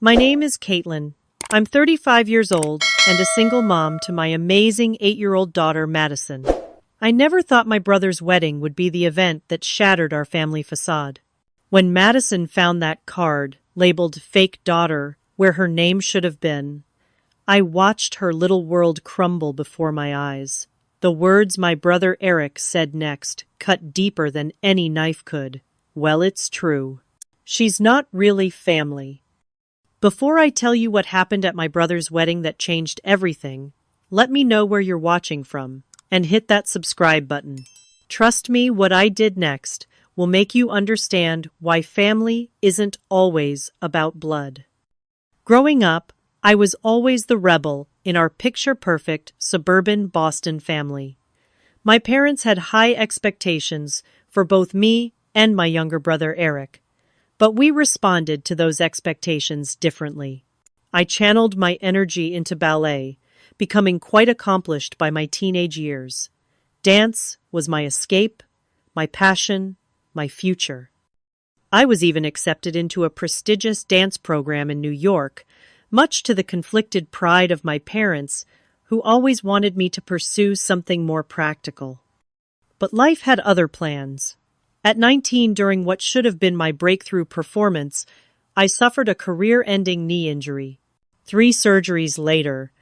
My name is Caitlin. I'm 35 years old and a single mom to my amazing 8-year-old daughter, Madison. I never thought my brother's wedding would be the event that shattered our family facade. When Madison found that card, labeled Fake Daughter, where her name should have been, I watched her little world crumble before my eyes. The words my brother Eric said next cut deeper than any knife could. Well, it's true. She's not really family. Before I tell you what happened at my brother's wedding that changed everything, let me know where you're watching from, and hit that subscribe button. Trust me, what I did next will make you understand why family isn't always about blood. Growing up, I was always the rebel in our picture-perfect suburban Boston family. My parents had high expectations for both me and my younger brother Eric, but we responded to those expectations differently. I channeled my energy into ballet, becoming quite accomplished by my teenage years. Dance was my escape, my passion, my future. I was even accepted into a prestigious dance program in New York, much to the conflicted pride of my parents, who always wanted me to pursue something more practical. But life had other plans. At 19, during what should have been my breakthrough performance, I suffered a career-ending knee injury. 3 surgeries later,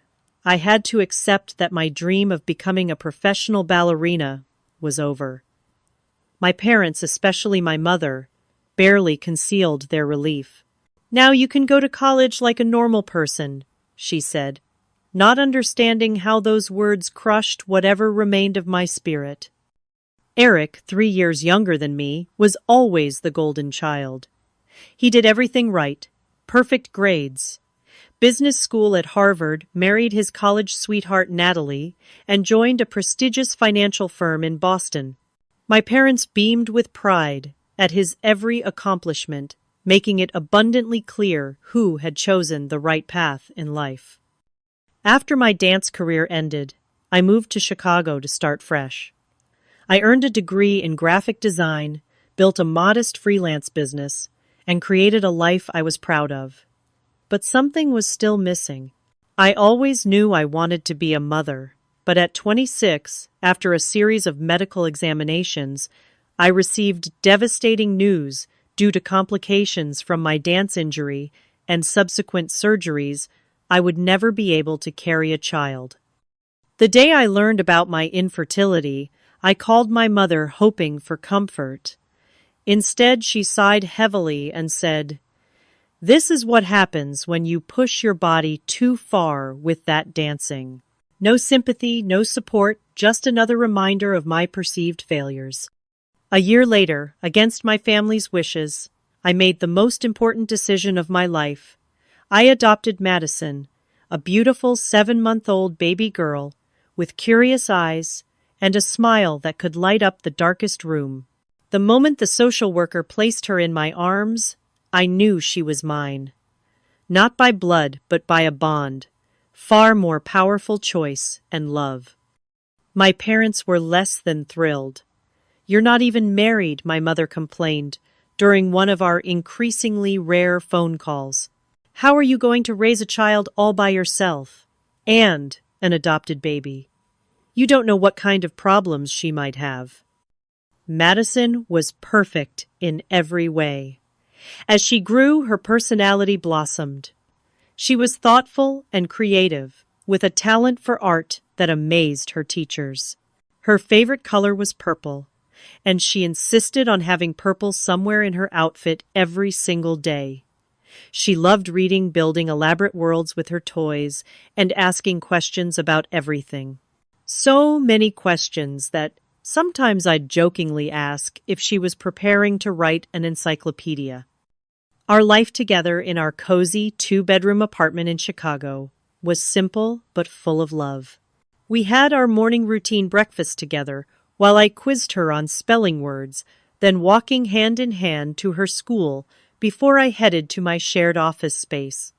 I had to accept that my dream of becoming a professional ballerina was over. My parents, especially my mother, barely concealed their relief. "Now you can go to college like a normal person," she said, not understanding how those words crushed whatever remained of my spirit. Eric, 3 years younger than me, was always the golden child. He did everything right, perfect grades. Business school at Harvard, married his college sweetheart Natalie, and joined a prestigious financial firm in Boston. My parents beamed with pride at his every accomplishment, making it abundantly clear who had chosen the right path in life. After my dance career ended, I moved to Chicago to start fresh. I earned a degree in graphic design, built a modest freelance business, and created a life I was proud of. But something was still missing. I always knew I wanted to be a mother, but at 26, after a series of medical examinations, I received devastating news due to complications from my dance injury and subsequent surgeries. I would never be able to carry a child. The day I learned about my infertility, I called my mother hoping for comfort. Instead, she sighed heavily and said, "This is what happens when you push your body too far with that dancing." No sympathy, no support, just another reminder of my perceived failures. A year later, against my family's wishes, I made the most important decision of my life. I adopted Madison, a beautiful 7-month-old baby girl with curious eyes and a smile that could light up the darkest room. The moment the social worker placed her in my arms, I knew she was mine. Not by blood, but by a bond, far more powerful choice and love. My parents were less than thrilled. "You're not even married," my mother complained during one of our increasingly rare phone calls. "How are you going to raise a child all by yourself? And an adopted baby. You don't know what kind of problems she might have." Madison was perfect in every way. As she grew, her personality blossomed. She was thoughtful and creative, with a talent for art that amazed her teachers. Her favorite color was purple, and she insisted on having purple somewhere in her outfit every single day. She loved reading, building elaborate worlds with her toys, and asking questions about everything. So many questions that sometimes I'd jokingly ask if she was preparing to write an encyclopedia. Our life together in our cozy 2-bedroom apartment in Chicago was simple but full of love. We had our morning routine breakfast together while I quizzed her on spelling words, then walking hand in hand to her school before I headed to my shared office space.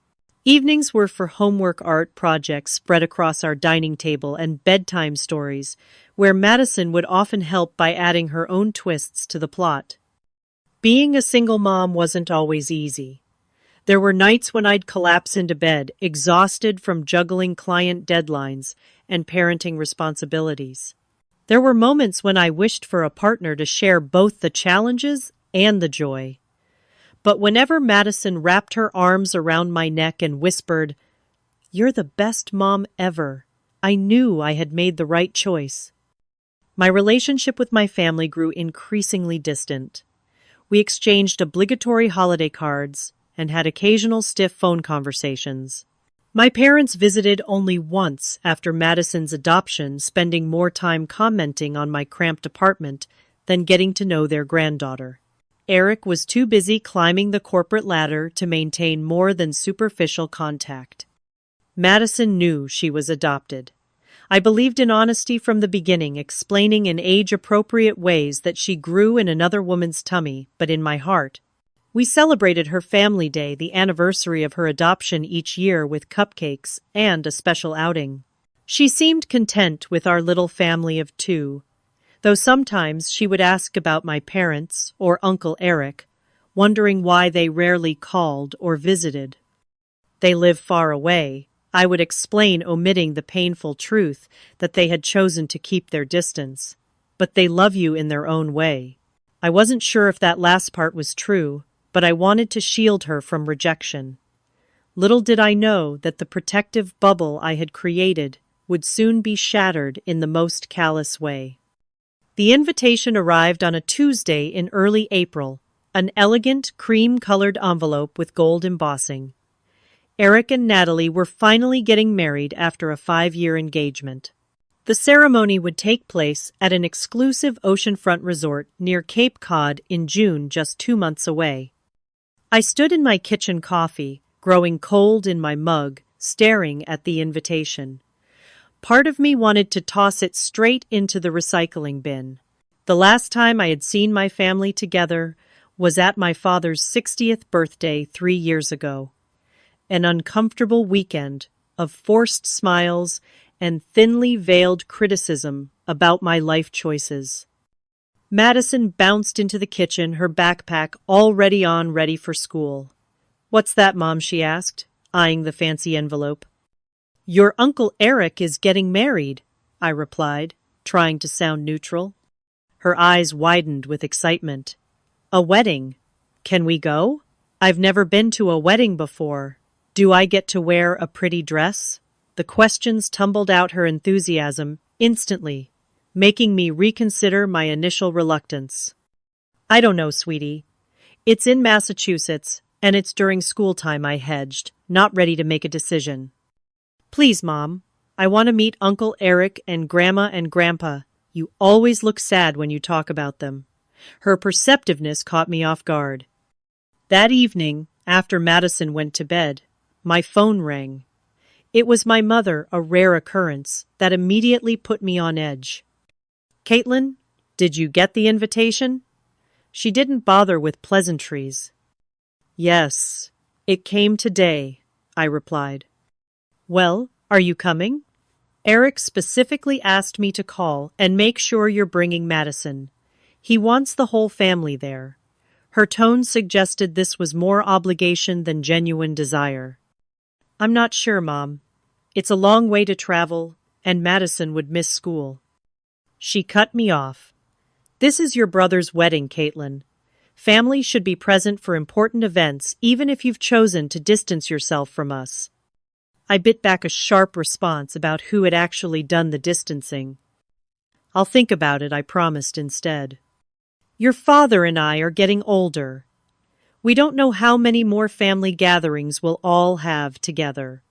Evenings were for homework art projects spread across our dining table and bedtime stories, where Madison would often help by adding her own twists to the plot. Being a single mom wasn't always easy. There were nights when I'd collapse into bed, exhausted from juggling client deadlines and parenting responsibilities. There were moments when I wished for a partner to share both the challenges and the joy. But whenever Madison wrapped her arms around my neck and whispered, "You're the best mom ever," I knew I had made the right choice. My relationship with my family grew increasingly distant. We exchanged obligatory holiday cards and had occasional stiff phone conversations. My parents visited only once after Madison's adoption, spending more time commenting on my cramped apartment than getting to know their granddaughter. Eric was too busy climbing the corporate ladder to maintain more than superficial contact. Madison knew she was adopted. I believed in honesty from the beginning, explaining in age-appropriate ways that she grew in another woman's tummy, but in my heart. We celebrated her family day, the anniversary of her adoption, each year with cupcakes and a special outing. She seemed content with our little family of two, though sometimes she would ask about my parents or Uncle Eric, wondering why they rarely called or visited. "They live far away," I would explain, omitting the painful truth that they had chosen to keep their distance. "But they love you in their own way." I wasn't sure if that last part was true, but I wanted to shield her from rejection. Little did I know that the protective bubble I had created would soon be shattered in the most callous way. The invitation arrived on a Tuesday in early April, an elegant cream-colored envelope with gold embossing. Eric and Natalie were finally getting married after a 5-year engagement. The ceremony would take place at an exclusive oceanfront resort near Cape Cod in June, just 2 months away. I stood in my kitchen, coffee growing cold in my mug, staring at the invitation. Part of me wanted to toss it straight into the recycling bin. The last time I had seen my family together was at my father's 60th birthday 3 years ago. An uncomfortable weekend of forced smiles and thinly veiled criticism about my life choices. Madison bounced into the kitchen, her backpack already on, ready for school. "What's that, Mom?" she asked, eyeing the fancy envelope. "Your Uncle Eric is getting married," I replied, trying to sound neutral. Her eyes widened with excitement. "A wedding? Can we go? I've never been to a wedding before. Do I get to wear a pretty dress?" The questions tumbled out her enthusiasm instantly, making me reconsider my initial reluctance. "I don't know, sweetie. It's in Massachusetts, and it's during school time," I hedged, not ready to make a decision. "Please, Mom. I want to meet Uncle Eric and Grandma and Grandpa. You always look sad when you talk about them." Her perceptiveness caught me off guard. That evening, after Madison went to bed, my phone rang. It was my mother, a rare occurrence that immediately put me on edge. "Caitlin, did you get the invitation?" She didn't bother with pleasantries. "Yes, it came today," I replied. "Well, are you coming? Eric specifically asked me to call and make sure you're bringing Madison. He wants the whole family there." Her tone suggested this was more obligation than genuine desire. "I'm not sure, Mom. It's a long way to travel, and Madison would miss school." She cut me off. "This is your brother's wedding, Caitlin. Family should be present for important events, even if you've chosen to distance yourself from us." I bit back a sharp response about who had actually done the distancing. "I'll think about it," I promised instead. "Your father and I are getting older. We don't know how many more family gatherings we'll all have together."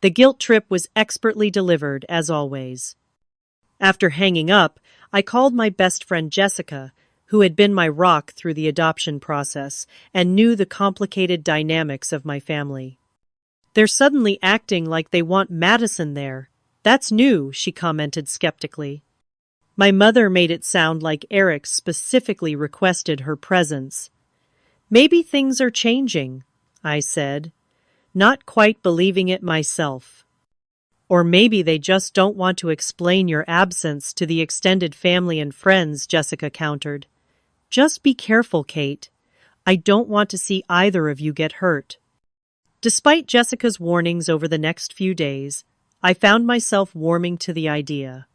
The guilt trip was expertly delivered, as always. After hanging up, I called my best friend Jessica, who had been my rock through the adoption process and knew the complicated dynamics of my family. "They're suddenly acting like they want Madison there. That's new," she commented skeptically. My mother made it sound like Eric specifically requested her presence. "Maybe things are changing," I said, not quite believing it myself. "Or maybe they just don't want to explain your absence to the extended family and friends," Jessica countered. "Just be careful, Kate. I don't want to see either of you get hurt." Despite Jessica's warnings over the next few days, I found myself warming to the idea.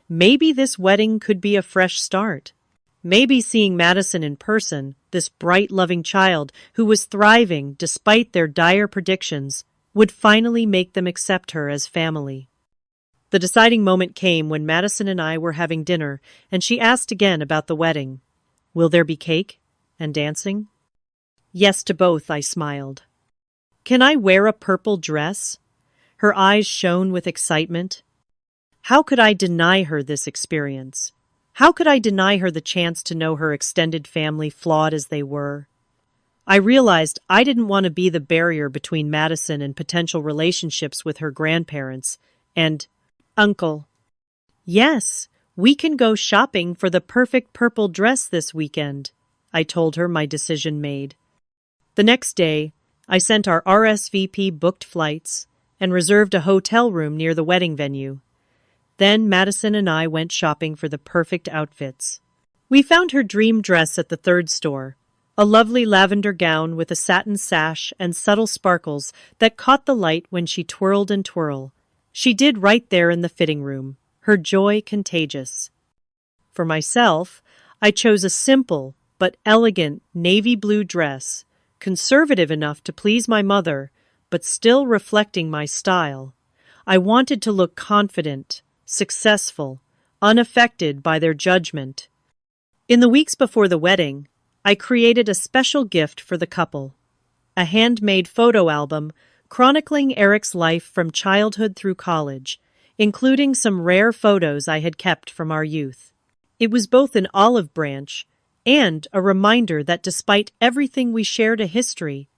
Maybe this wedding could be a fresh start. Maybe seeing Madison in person, this bright, loving child who was thriving despite their dire predictions, would finally make them accept her as family. The deciding moment came when Madison and I were having dinner, and she asked again about the wedding. Will there be cake and dancing? Yes to both, I smiled. Can I wear a purple dress? Her eyes shone with excitement. How could I deny her this experience? How could I deny her the chance to know her extended family, flawed as they were? I realized I didn't want to be the barrier between Madison and potential relationships with her grandparents and uncle. Yes, we can go shopping for the perfect purple dress this weekend, I told her, my decision made. The next day, I sent our RSVP booked flights and reserved a hotel room near the wedding venue. Then Madison and I went shopping for the perfect outfits. We found her dream dress at the third store, a lovely lavender gown with a satin sash and subtle sparkles that caught the light when she twirled and twirled. She did right there in the fitting room, her joy contagious. For myself, I chose a simple but elegant navy blue dress, conservative enough to please my mother, but still reflecting my style. I wanted to look confident, successful, unaffected by their judgment. In the weeks before the wedding, I created a special gift for the couple, a handmade photo album chronicling Eric's life from childhood through college, including some rare photos I had kept from our youth. It was both an olive branch and a reminder that despite everything we shared a history.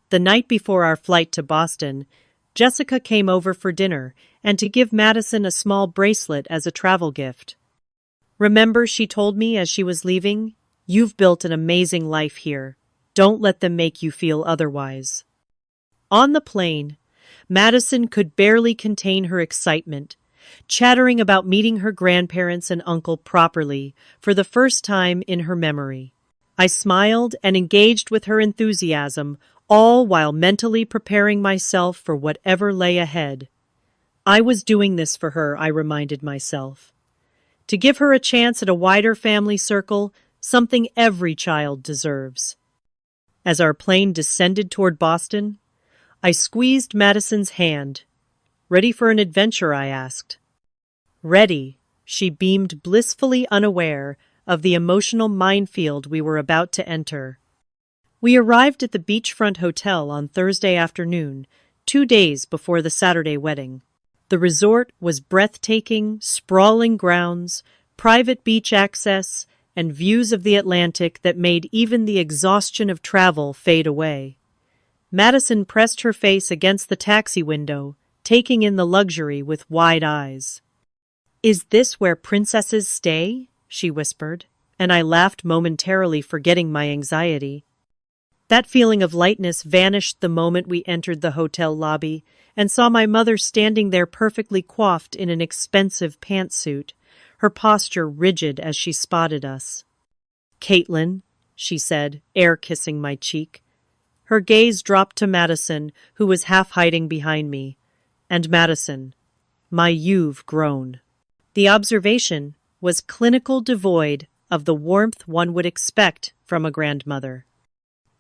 The night before our flight to Boston, Jessica came over for dinner and to give Madison a small bracelet as a travel gift. Remember, she told me as she was leaving, you've built an amazing life here. Don't let them make you feel otherwise. On the plane, Madison could barely contain her excitement, chattering about meeting her grandparents and uncle properly for the first time in her memory. I smiled and engaged with her enthusiasm, all while mentally preparing myself for whatever lay ahead. I was doing this for her, I reminded myself. To give her a chance at a wider family circle, something every child deserves. As our plane descended toward Boston, I squeezed Madison's hand. Ready for an adventure, I asked. Ready, she beamed, blissfully unaware of the emotional minefield we were about to enter. We arrived at the beachfront hotel on Thursday afternoon, 2 days before the Saturday wedding. The resort was breathtaking, sprawling grounds, private beach access, and views of the Atlantic that made even the exhaustion of travel fade away. Madison pressed her face against the taxi window, taking in the luxury with wide eyes. "Is this where princesses stay?" she whispered, and I laughed momentarily, forgetting my anxiety. That feeling of lightness vanished the moment we entered the hotel lobby and saw my mother standing there perfectly coiffed in an expensive pantsuit, her posture rigid as she spotted us. "Caitlin," she said, air-kissing my cheek. Her gaze dropped to Madison, who was half hiding behind me. And Madison, my you've grown. The observation was clinical, devoid of the warmth one would expect from a grandmother.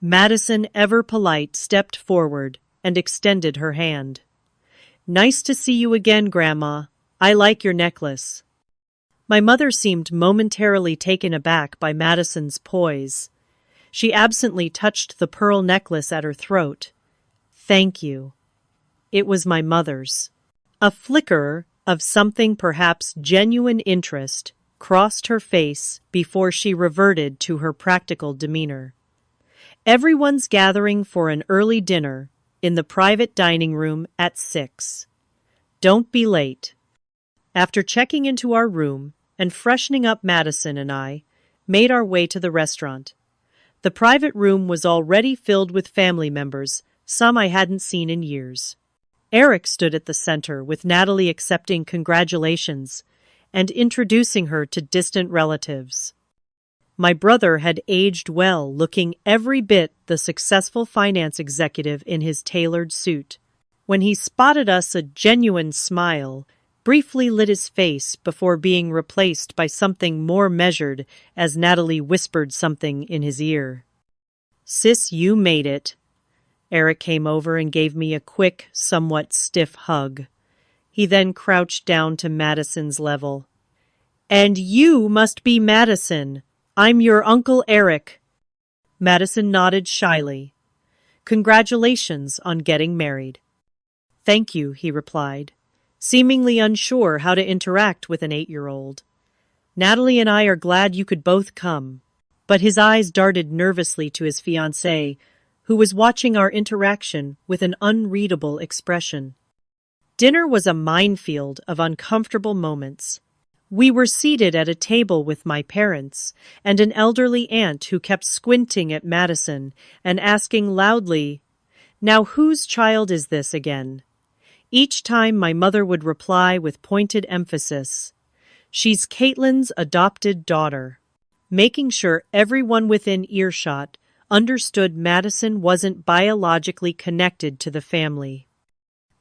Madison, ever polite, stepped forward and extended her hand. "Nice to see you again, Grandma. I like your necklace." My mother seemed momentarily taken aback by Madison's poise. She absently touched the pearl necklace at her throat. "Thank you." It was my mother's. A flicker of something, perhaps genuine interest, crossed her face before she reverted to her practical demeanor. "Everyone's gathering for an early dinner in the private dining room at 6. Don't be late." After checking into our room and freshening up, Madison and I made our way to the restaurant. The private room was already filled with family members, some I hadn't seen in years. Eric stood at the center, with Natalie accepting congratulations and introducing her to distant relatives. My brother had aged well, looking every bit the successful finance executive in his tailored suit. When he spotted us, a genuine smile briefly lit his face before being replaced by something more measured as Natalie whispered something in his ear. "Sis, you made it." Eric came over and gave me a quick, somewhat stiff hug. He then crouched down to Madison's level. "And you must be Madison. I'm your Uncle Eric." Madison nodded shyly. "Congratulations on getting married." "Thank you," he replied, seemingly unsure how to interact with an 8-year-old. "Natalie and I are glad you could both come." But his eyes darted nervously to his fiancée, who was watching our interaction with an unreadable expression. Dinner was a minefield of uncomfortable moments. We were seated at a table with my parents and an elderly aunt who kept squinting at Madison and asking loudly, "Now whose child is this again?" Each time my mother would reply with pointed emphasis, "She's Caitlin's adopted daughter," making sure everyone within earshot understood Madison wasn't biologically connected to the family.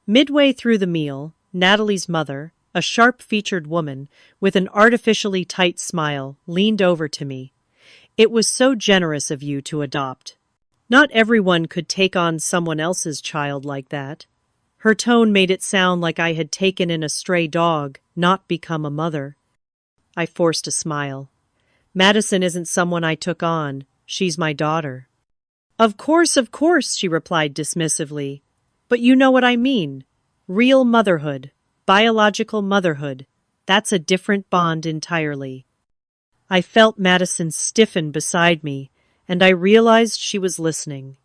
Midway through the meal, Natalie's mother, a sharp-featured woman with an artificially tight smile, leaned over to me. "It was so generous of you to adopt. Not everyone could take on someone else's child like that." Her tone made it sound like I had taken in a stray dog, not become a mother. I forced a smile. "Madison isn't someone I took on. She's my daughter." Of course, she replied dismissively. "But you know what I mean. Real motherhood. Biological motherhood. That's a different bond entirely." I felt Madison stiffen beside me, and I realized she was listening.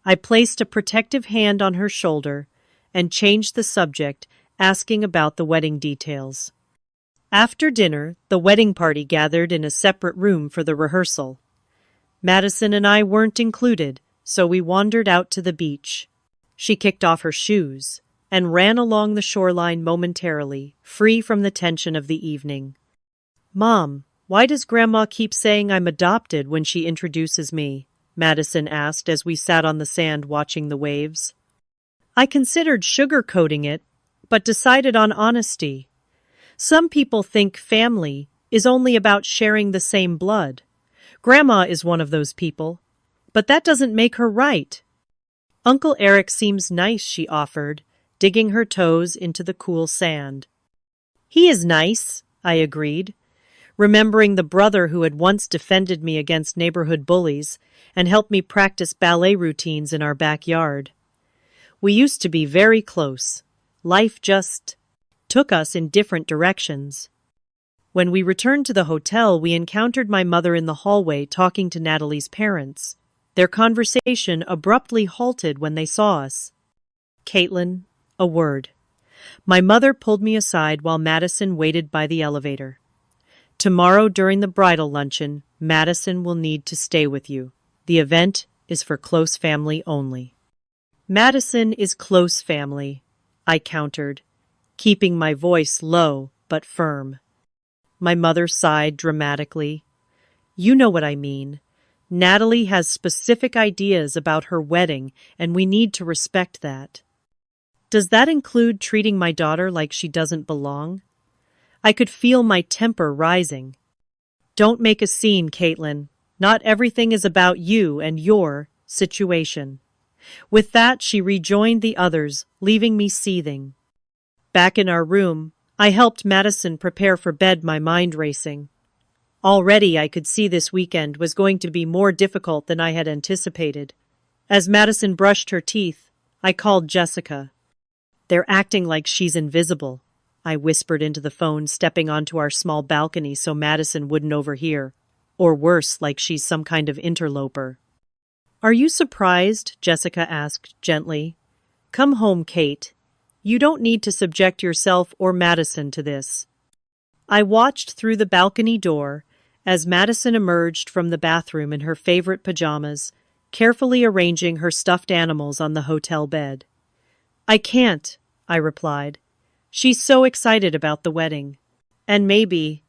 I placed a protective hand on her shoulder and changed the subject, asking about the wedding details. After dinner, the wedding party gathered in a separate room for the rehearsal. Madison and I weren't included, so we wandered out to the beach. She kicked off her shoes and ran along the shoreline momentarily, free from the tension of the evening. "Mom, why does Grandma keep saying I'm adopted when she introduces me?" Madison asked as we sat on the sand watching the waves. I considered sugarcoating it, but decided on honesty. Some people think family is only about sharing the same blood. Grandma is one of those people, but that doesn't make her right. "Uncle Eric seems nice," she offered, digging her toes into the cool sand. "He is nice," I agreed, remembering the brother who had once defended me against neighborhood bullies and helped me practice ballet routines in our backyard. We used to be very close. Life just took us in different directions. When we returned to the hotel, we encountered my mother in the hallway talking to Natalie's parents. Their conversation abruptly halted when they saw us. "Caitlin, a word." My mother pulled me aside while Madison waited by the elevator. "Tomorrow during the bridal luncheon, Madison will need to stay with you. The event is for close family only." "Madison is close family," I countered, keeping my voice low but firm. My mother sighed dramatically. "You know what I mean. Natalie has specific ideas about her wedding, and we need to respect that." "Does that include treating my daughter like she doesn't belong?" I could feel my temper rising. "Don't make a scene, Caitlin. Not everything is about you and your situation." With that, she rejoined the others, leaving me seething. Back in our room, I helped Madison prepare for bed, my mind racing. Already I could see this weekend was going to be more difficult than I had anticipated. As Madison brushed her teeth, I called Jessica. "They're acting like she's invisible," I whispered into the phone, stepping onto our small balcony so Madison wouldn't overhear. Or worse, like she's some kind of interloper. "Are you surprised?" Jessica asked gently. "Come home, Kate. You don't need to subject yourself or Madison to this." I watched through the balcony door as Madison emerged from the bathroom in her favorite pajamas, carefully arranging her stuffed animals on the hotel bed. "I can't," I replied. "She's so excited about the wedding. And maybe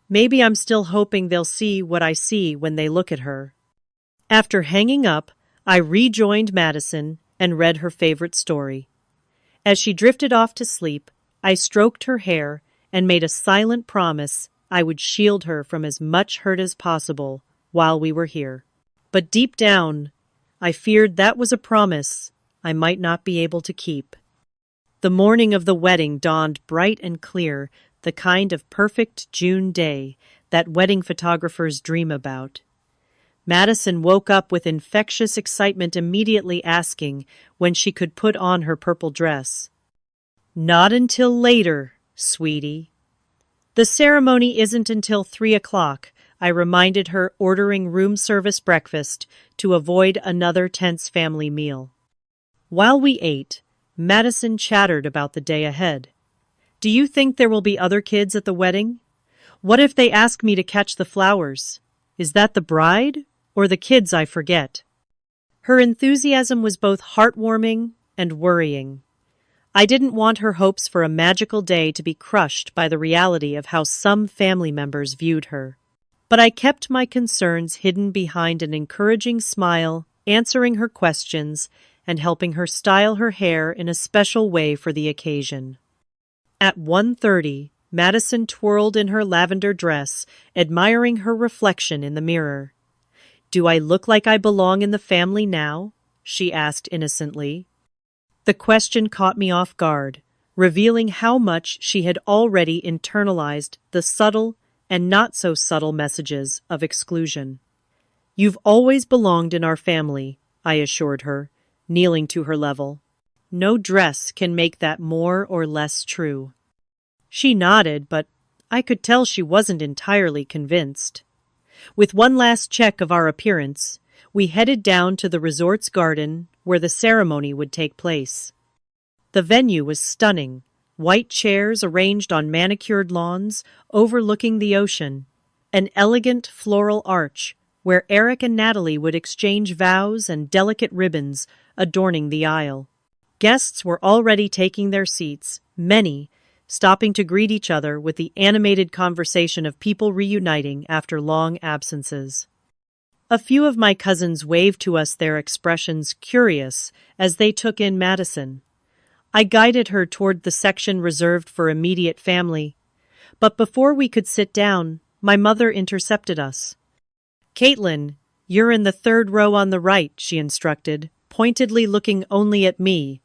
Maybe I'm still hoping they'll see what I see when they look at her. After hanging up, I rejoined Madison and read her favorite story. As she drifted off to sleep, I stroked her hair and made a silent promise I would shield her from as much hurt as possible while we were here. But deep down, I feared that was a promise I might not be able to keep. The morning of the wedding dawned bright and clear, the kind of perfect June day that wedding photographers dream about. Madison woke up with infectious excitement, immediately asking when she could put on her purple dress. "Not until later, sweetie. The ceremony isn't until 3 o'clock," I reminded her, ordering room service breakfast to avoid another tense family meal. While we ate, Madison chattered about the day ahead. "Do you think there will be other kids at the wedding? What if they ask me to catch the flowers? Is that the bride or the kids I forget?" Her enthusiasm was both heartwarming and worrying. I didn't want her hopes for a magical day to be crushed by the reality of how some family members viewed her. But I kept my concerns hidden behind an encouraging smile, answering her questions and helping her style her hair in a special way for the occasion. At 1:30, Madison twirled in her lavender dress, admiring her reflection in the mirror. "Do I look like I belong in the family now?" she asked innocently. The question caught me off guard, revealing how much she had already internalized the subtle and not so subtle messages of exclusion. "You've always belonged in our family," I assured her, kneeling to her level. "No dress can make that more or less true." She nodded, but I could tell she wasn't entirely convinced. With one last check of our appearance, we headed down to the resort's garden where the ceremony would take place. The venue was stunning, white chairs arranged on manicured lawns overlooking the ocean, an elegant floral arch where Eric and Natalie would exchange vows, and delicate ribbons adorning the aisle. Guests were already taking their seats, many stopping to greet each other with the animated conversation of people reuniting after long absences. A few of my cousins waved to us, their expressions curious as they took in Madison. I guided her toward the section reserved for immediate family, but before we could sit down, my mother intercepted us. "Caitlin, you're in the third row on the right," she instructed, pointedly looking only at me.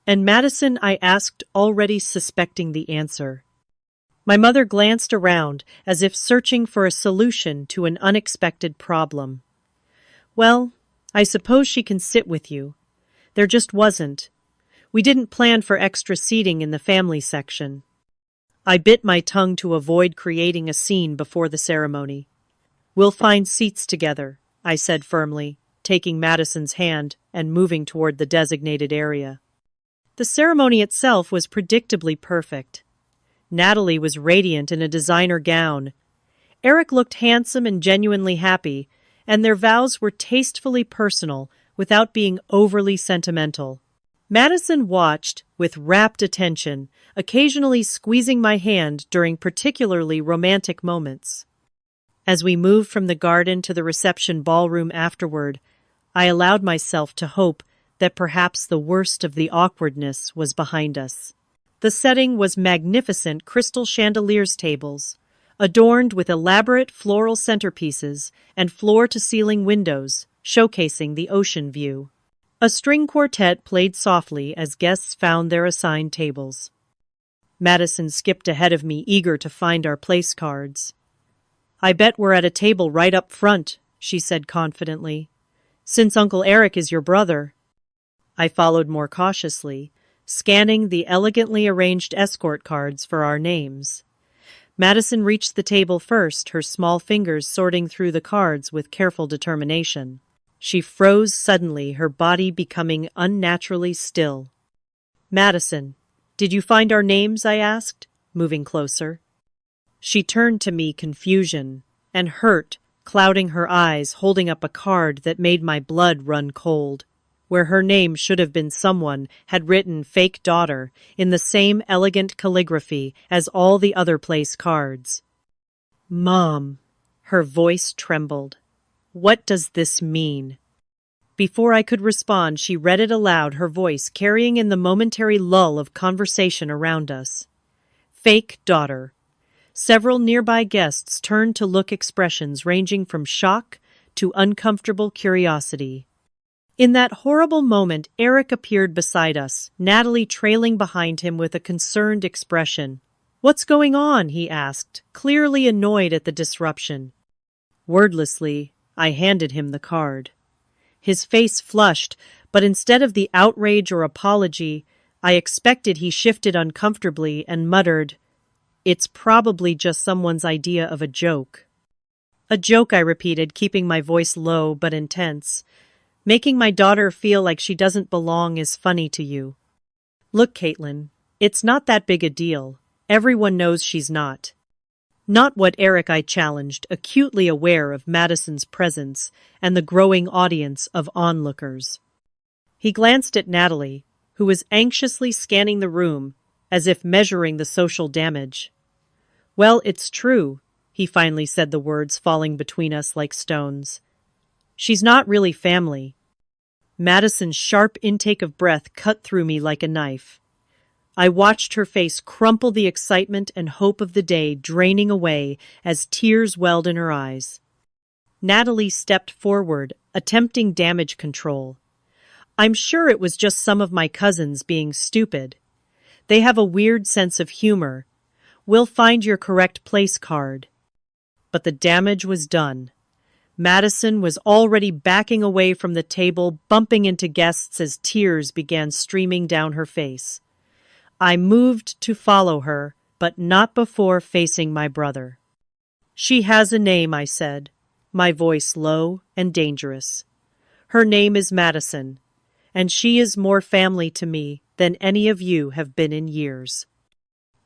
"And Madison?" I asked, already suspecting the answer. My mother glanced around, as if searching for a solution to an unexpected problem. "Well, I suppose she can sit with you. There just wasn't. We didn't plan for extra seating in the family section." I bit my tongue to avoid creating a scene before the ceremony. "We'll find seats together," I said firmly, taking Madison's hand and moving toward the designated area. The ceremony itself was predictably perfect. Natalie was radiant in a designer gown. Eric looked handsome and genuinely happy, and their vows were tastefully personal without being overly sentimental. Madison watched with rapt attention, occasionally squeezing my hand during particularly romantic moments. As we moved from the garden to the reception ballroom afterward, I allowed myself to hope that perhaps the worst of the awkwardness was behind us. The setting was magnificent crystal chandeliers tables, adorned with elaborate floral centerpieces and floor-to-ceiling windows, showcasing the ocean view. A string quartet played softly as guests found their assigned tables. Madison skipped ahead of me, eager to find our place cards. "I bet we're at a table right up front," she said confidently. "Since Uncle Eric is your brother." I followed more cautiously, scanning the elegantly arranged escort cards for our names. Madison reached the table first, her small fingers sorting through the cards with careful determination. She froze suddenly, her body becoming unnaturally still. "Madison, did you find our names?" I asked, moving closer. She turned to me, confusion and hurt clouding her eyes, holding up a card that made my blood run cold. Where her name should have been, someone had written "fake daughter" in the same elegant calligraphy as all the other place cards. Mom. Her voice trembled. What does this mean? Before I could respond, she read it aloud, her voice carrying in the momentary lull of conversation around us. Fake daughter. Several nearby guests turned to look, expressions ranging from shock to uncomfortable curiosity. In that horrible moment, Eric appeared beside us, Natalie trailing behind him with a concerned expression. What's going on? He asked, clearly annoyed at the disruption. Wordlessly, I handed him the card. His face flushed, but instead of the outrage or apology I expected, he shifted uncomfortably and muttered, "It's probably just someone's idea of a joke." A joke, I repeated, keeping my voice low but intense. Making my daughter feel like she doesn't belong is funny to you. Look, Caitlin, it's not that big a deal. Everyone knows she's not. Not what Eric, I challenged, acutely aware of Madison's presence and the growing audience of onlookers. He glanced at Natalie, who was anxiously scanning the room, as if measuring the social damage. Well, it's true, he finally said, the words falling between us like stones. She's not really family. Madison's sharp intake of breath cut through me like a knife. I watched her face crumple, the excitement and hope of the day draining away as tears welled in her eyes. Natalie stepped forward, attempting damage control. I'm sure it was just some of my cousins being stupid. They have a weird sense of humor. We'll find your correct place card. But the damage was done. Madison was already backing away from the table, bumping into guests as tears began streaming down her face. I moved to follow her, but not before facing my brother. She has a name, I said, my voice low and dangerous. Her name is Madison, and she is more family to me than any of you have been in years.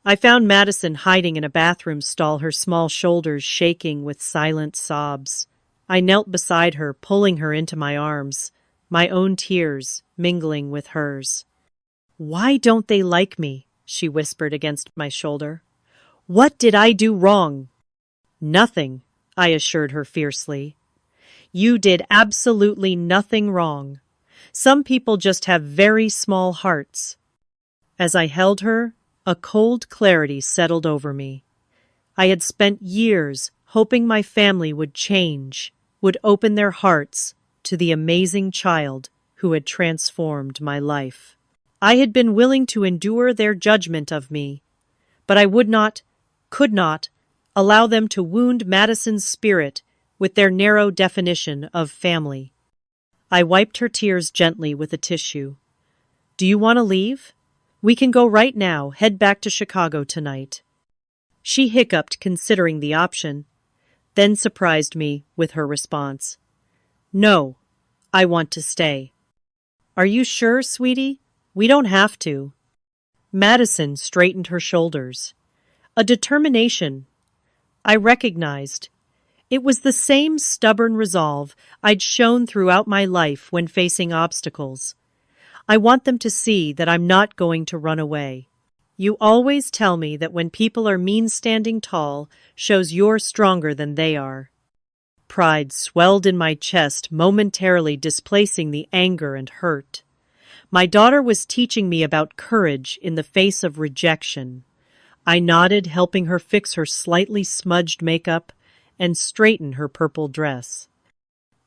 I found Madison hiding in a bathroom stall, her small shoulders shaking with silent sobs. I knelt beside her, pulling her into my arms, my own tears mingling with hers. Why don't they like me? She whispered against my shoulder. What did I do wrong? Nothing, I assured her fiercely. You did absolutely nothing wrong. Some people just have very small hearts. As I held her, a cold clarity settled over me. I had spent years hoping my family would change, would open their hearts to the amazing child who had transformed my life. I had been willing to endure their judgment of me, but I would not, could not, allow them to wound Madison's spirit with their narrow definition of family. I wiped her tears gently with a tissue. Do you want to leave? We can go right now, head back to Chicago tonight. She hiccuped, considering the option, then surprised me with her response. No, I want to stay. Are you sure, sweetie? We don't have to. Madison straightened her shoulders. A determination I recognized. It was the same stubborn resolve I'd shown throughout my life when facing obstacles. I want them to see that I'm not going to run away. You always tell me that when people are mean, standing tall shows you're stronger than they are. Pride swelled in my chest, momentarily displacing the anger and hurt. My daughter was teaching me about courage in the face of rejection. I nodded, helping her fix her slightly smudged makeup and straighten her purple dress.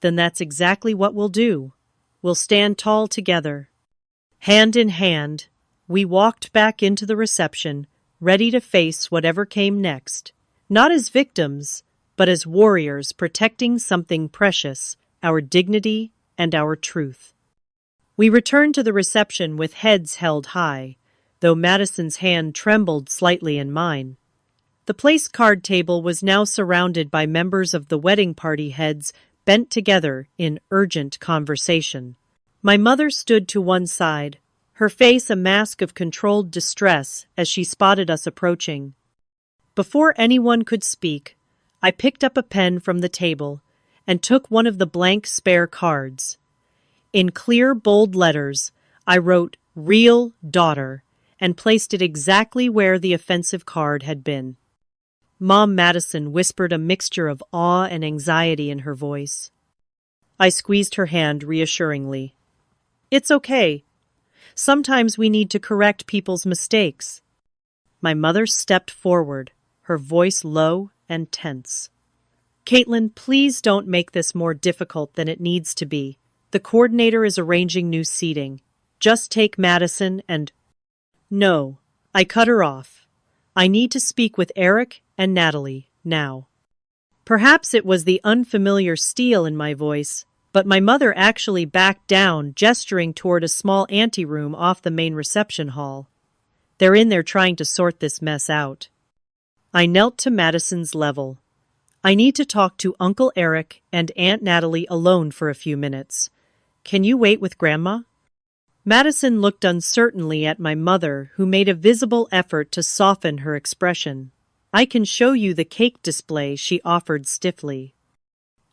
Then that's exactly what we'll do. We'll stand tall together. Hand in hand, we walked back into the reception, ready to face whatever came next, not as victims, but as warriors protecting something precious, our dignity and our truth. We returned to the reception with heads held high, though Madison's hand trembled slightly in mine. The place card table was now surrounded by members of the wedding party, heads bent together in urgent conversation. My mother stood to one side, her face a mask of controlled distress as she spotted us approaching. Before anyone could speak, I picked up a pen from the table and took one of the blank spare cards. In clear, bold letters, I wrote "Real Daughter" and placed it exactly where the offensive card had been. Mom Madison whispered, a mixture of awe and anxiety in her voice. I squeezed her hand reassuringly. It's okay. Sometimes we need to correct people's mistakes. My mother stepped forward, her voice low and tense. Caitlin, please don't make this more difficult than it needs to be. The coordinator is arranging new seating. Just take Madison and— No, I cut her off. I need to speak with Eric and Natalie, now. Perhaps it was the unfamiliar steel in my voice, but my mother actually backed down, gesturing toward a small anteroom off the main reception hall. They're in there trying to sort this mess out. I knelt to Madison's level. I need to talk to Uncle Eric and Aunt Natalie alone for a few minutes. Can you wait with Grandma? Madison looked uncertainly at my mother, who made a visible effort to soften her expression. I can show you the cake display, she offered stiffly.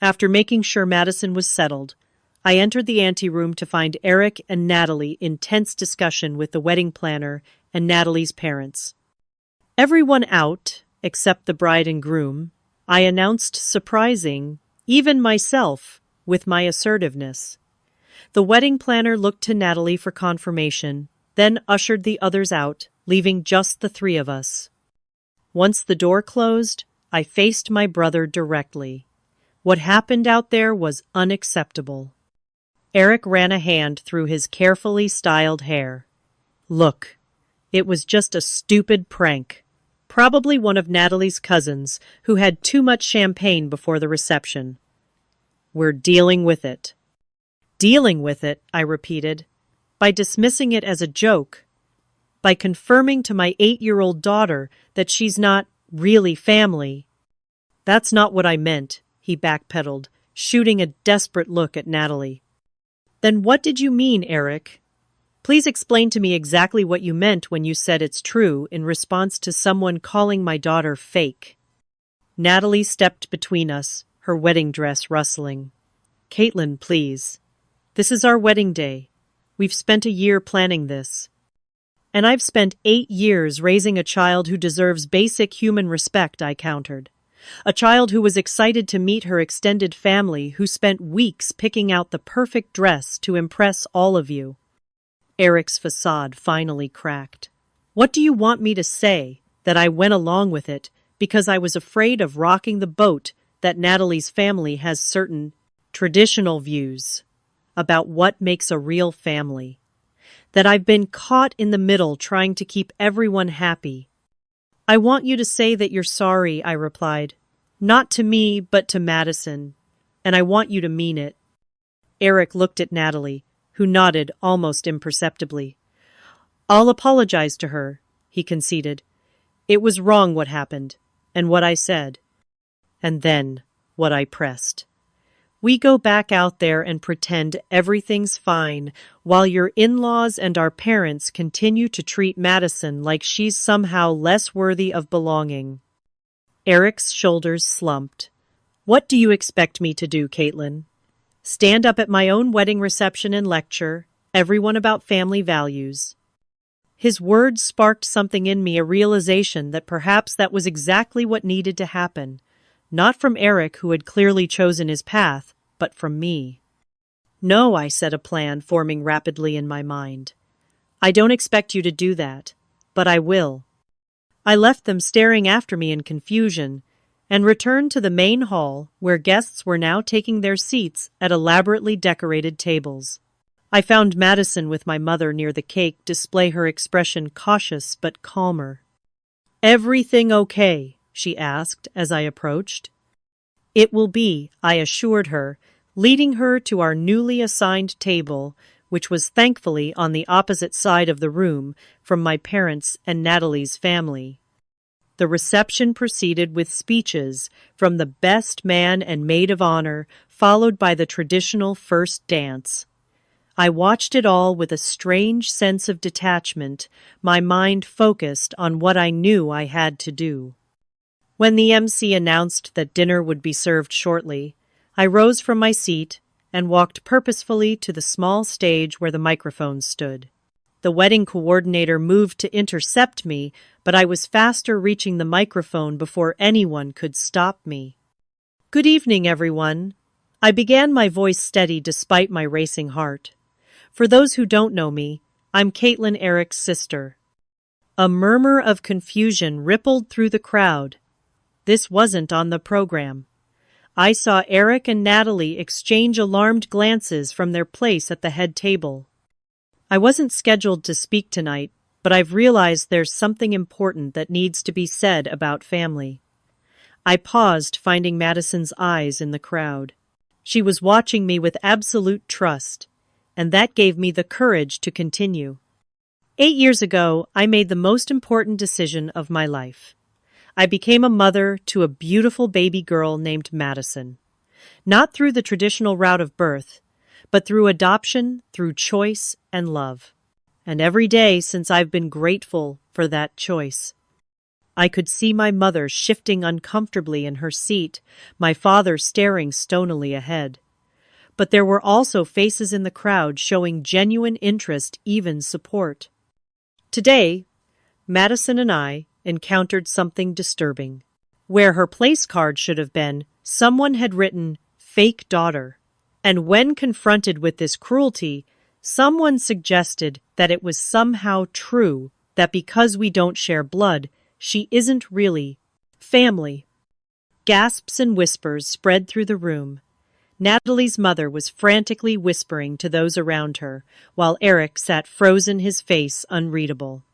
After making sure Madison was settled, I entered the anteroom to find Eric and Natalie in tense discussion with the wedding planner and Natalie's parents. Everyone out, except the bride and groom, I announced, surprising even myself with my assertiveness. The wedding planner looked to Natalie for confirmation, then ushered the others out, leaving just the three of us. Once the door closed, I faced my brother directly. What happened out there was unacceptable. Eric ran a hand through his carefully styled hair. Look, it was just a stupid prank. Probably one of Natalie's cousins who had too much champagne before the reception. We're dealing with it. Dealing with it, I repeated, by dismissing it as a joke, by confirming to my 8-year-old daughter that she's not really family. That's not what I meant, he backpedaled, shooting a desperate look at Natalie. Then what did you mean, Eric? Please explain to me exactly what you meant when you said it's true in response to someone calling my daughter fake. Natalie stepped between us, her wedding dress rustling. Caitlin, please. This is our wedding day. We've spent a year planning this. And I've spent 8 years raising a child who deserves basic human respect, I countered. A child who was excited to meet her extended family, who spent weeks picking out the perfect dress to impress all of you. Eric's facade finally cracked. What do you want me to say? That I went along with it because I was afraid of rocking the boat, that Natalie's family has certain traditional views about what makes a real family, that I've been caught in the middle trying to keep everyone happy. I want you to say that you're sorry, I replied. Not to me, but to Madison. And I want you to mean it. Eric looked at Natalie, who nodded almost imperceptibly. I'll apologize to her, he conceded. It was wrong what happened, and what I said. And then what I pressed. We go back out there and pretend everything's fine, while your in-laws and our parents continue to treat Madison like she's somehow less worthy of belonging. Eric's shoulders slumped. What do you expect me to do, Caitlin? Stand up at my own wedding reception and lecture everyone about family values? His words sparked something in me, a realization that perhaps that was exactly what needed to happen. Not from Eric, who had clearly chosen his path, but from me. No, I said, a plan forming rapidly in my mind. I don't expect you to do that, but I will. I left them staring after me in confusion, and returned to the main hall, where guests were now taking their seats at elaborately decorated tables. I found Madison with my mother near the cake display, her expression cautious but calmer. Everything okay? She asked as I approached. It will be, I assured her, leading her to our newly assigned table, which was thankfully on the opposite side of the room from my parents' and Natalie's family. The reception proceeded with speeches from the best man and maid of honor, followed by the traditional first dance. I watched it all with a strange sense of detachment, my mind focused on what I knew I had to do. When the MC announced that dinner would be served shortly, I rose from my seat and walked purposefully to the small stage where the microphones stood. The wedding coordinator moved to intercept me, but I was faster reaching the microphone before anyone could stop me. Good evening, everyone. I began, my voice steady despite my racing heart. For those who don't know me, I'm Caitlin, Eric's sister. A murmur of confusion rippled through the crowd. This wasn't on the program. I saw Eric and Natalie exchange alarmed glances from their place at the head table. I wasn't scheduled to speak tonight, but I've realized there's something important that needs to be said about family. I paused, finding Madison's eyes in the crowd. She was watching me with absolute trust, and that gave me the courage to continue. 8 years ago, I made the most important decision of my life. I became a mother to a beautiful baby girl named Madison. Not through the traditional route of birth, but through adoption, through choice and love. And every day since I've been grateful for that choice. I could see my mother shifting uncomfortably in her seat, my father staring stonily ahead. But there were also faces in the crowd showing genuine interest, even support. Today, Madison and I encountered something disturbing. Where her place card should have been, someone had written, "fake daughter." And when confronted with this cruelty, someone suggested that it was somehow true that because we don't share blood, she isn't really family. Gasps and whispers spread through the room. Natalie's mother was frantically whispering to those around her, while Eric sat frozen, his face unreadable.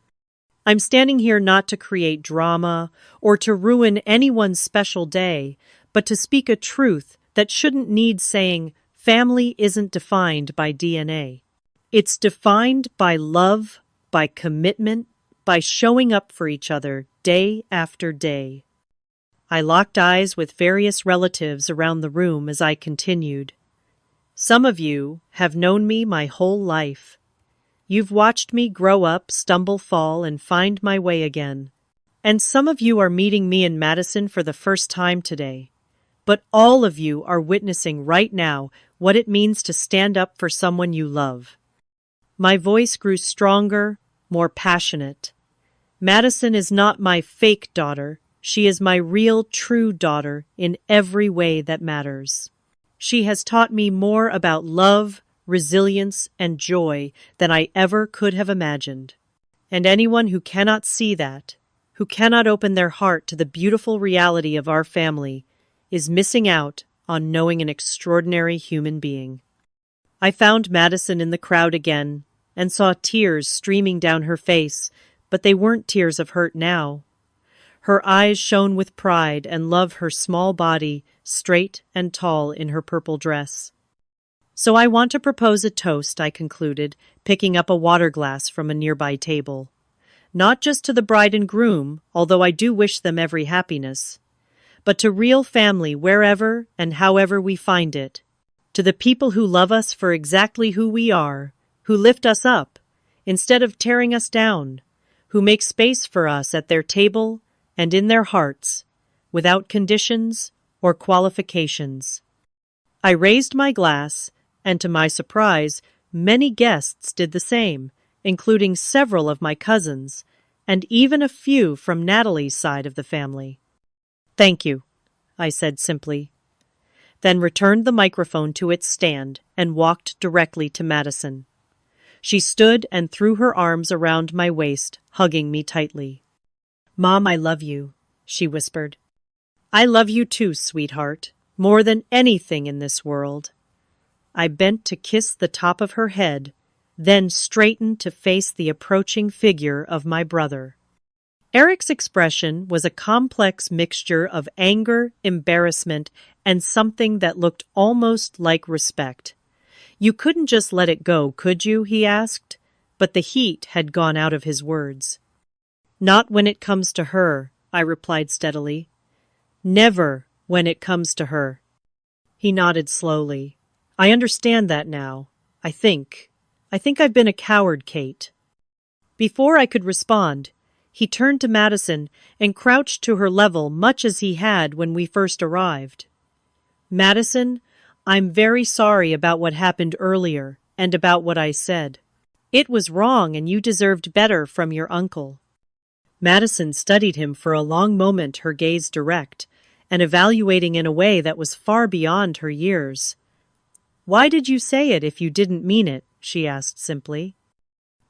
I'm standing here not to create drama or to ruin anyone's special day, but to speak a truth that shouldn't need saying. Family isn't defined by DNA. It's defined by love, by commitment, by showing up for each other day after day. I locked eyes with various relatives around the room as I continued. Some of you have known me my whole life. You've watched me grow up, stumble, fall, and find my way again. And some of you are meeting me in Madison for the first time today. But all of you are witnessing right now what it means to stand up for someone you love. My voice grew stronger, more passionate. Madison is not my fake daughter. She is my real, true daughter in every way that matters. She has taught me more about love, resilience, and joy than I ever could have imagined. And anyone who cannot see that, who cannot open their heart to the beautiful reality of our family, is missing out on knowing an extraordinary human being. I found Madison in the crowd again and saw tears streaming down her face, but they weren't tears of hurt now. Her eyes shone with pride and love, her small body straight and tall in her purple dress. So I want to propose a toast, I concluded, picking up a water glass from a nearby table. Not just to the bride and groom, although I do wish them every happiness, but to real family wherever and however we find it. To the people who love us for exactly who we are, who lift us up instead of tearing us down, who make space for us at their table and in their hearts, without conditions or qualifications. I raised my glass, and to my surprise, many guests did the same, including several of my cousins, and even a few from Natalie's side of the family. "Thank you," I said simply, then returned the microphone to its stand and walked directly to Madison. She stood and threw her arms around my waist, hugging me tightly. "Mom, I love you," she whispered. "I love you too, sweetheart, more than anything in this world." I bent to kiss the top of her head, then straightened to face the approaching figure of my brother. Eric's expression was a complex mixture of anger, embarrassment, and something that looked almost like respect. "You couldn't just let it go, could you?" he asked, but the heat had gone out of his words. "Not when it comes to her," I replied steadily. "Never when it comes to her." He nodded slowly. "I understand that now. I think I've been a coward, Kate." Before I could respond, he turned to Madison and crouched to her level much as he had when we first arrived. "Madison, I'm very sorry about what happened earlier and about what I said. It was wrong and you deserved better from your uncle. Madison studied him for a long moment, her gaze direct, and evaluating in a way that was far beyond her years. Why did you say it if you didn't mean it? She asked simply.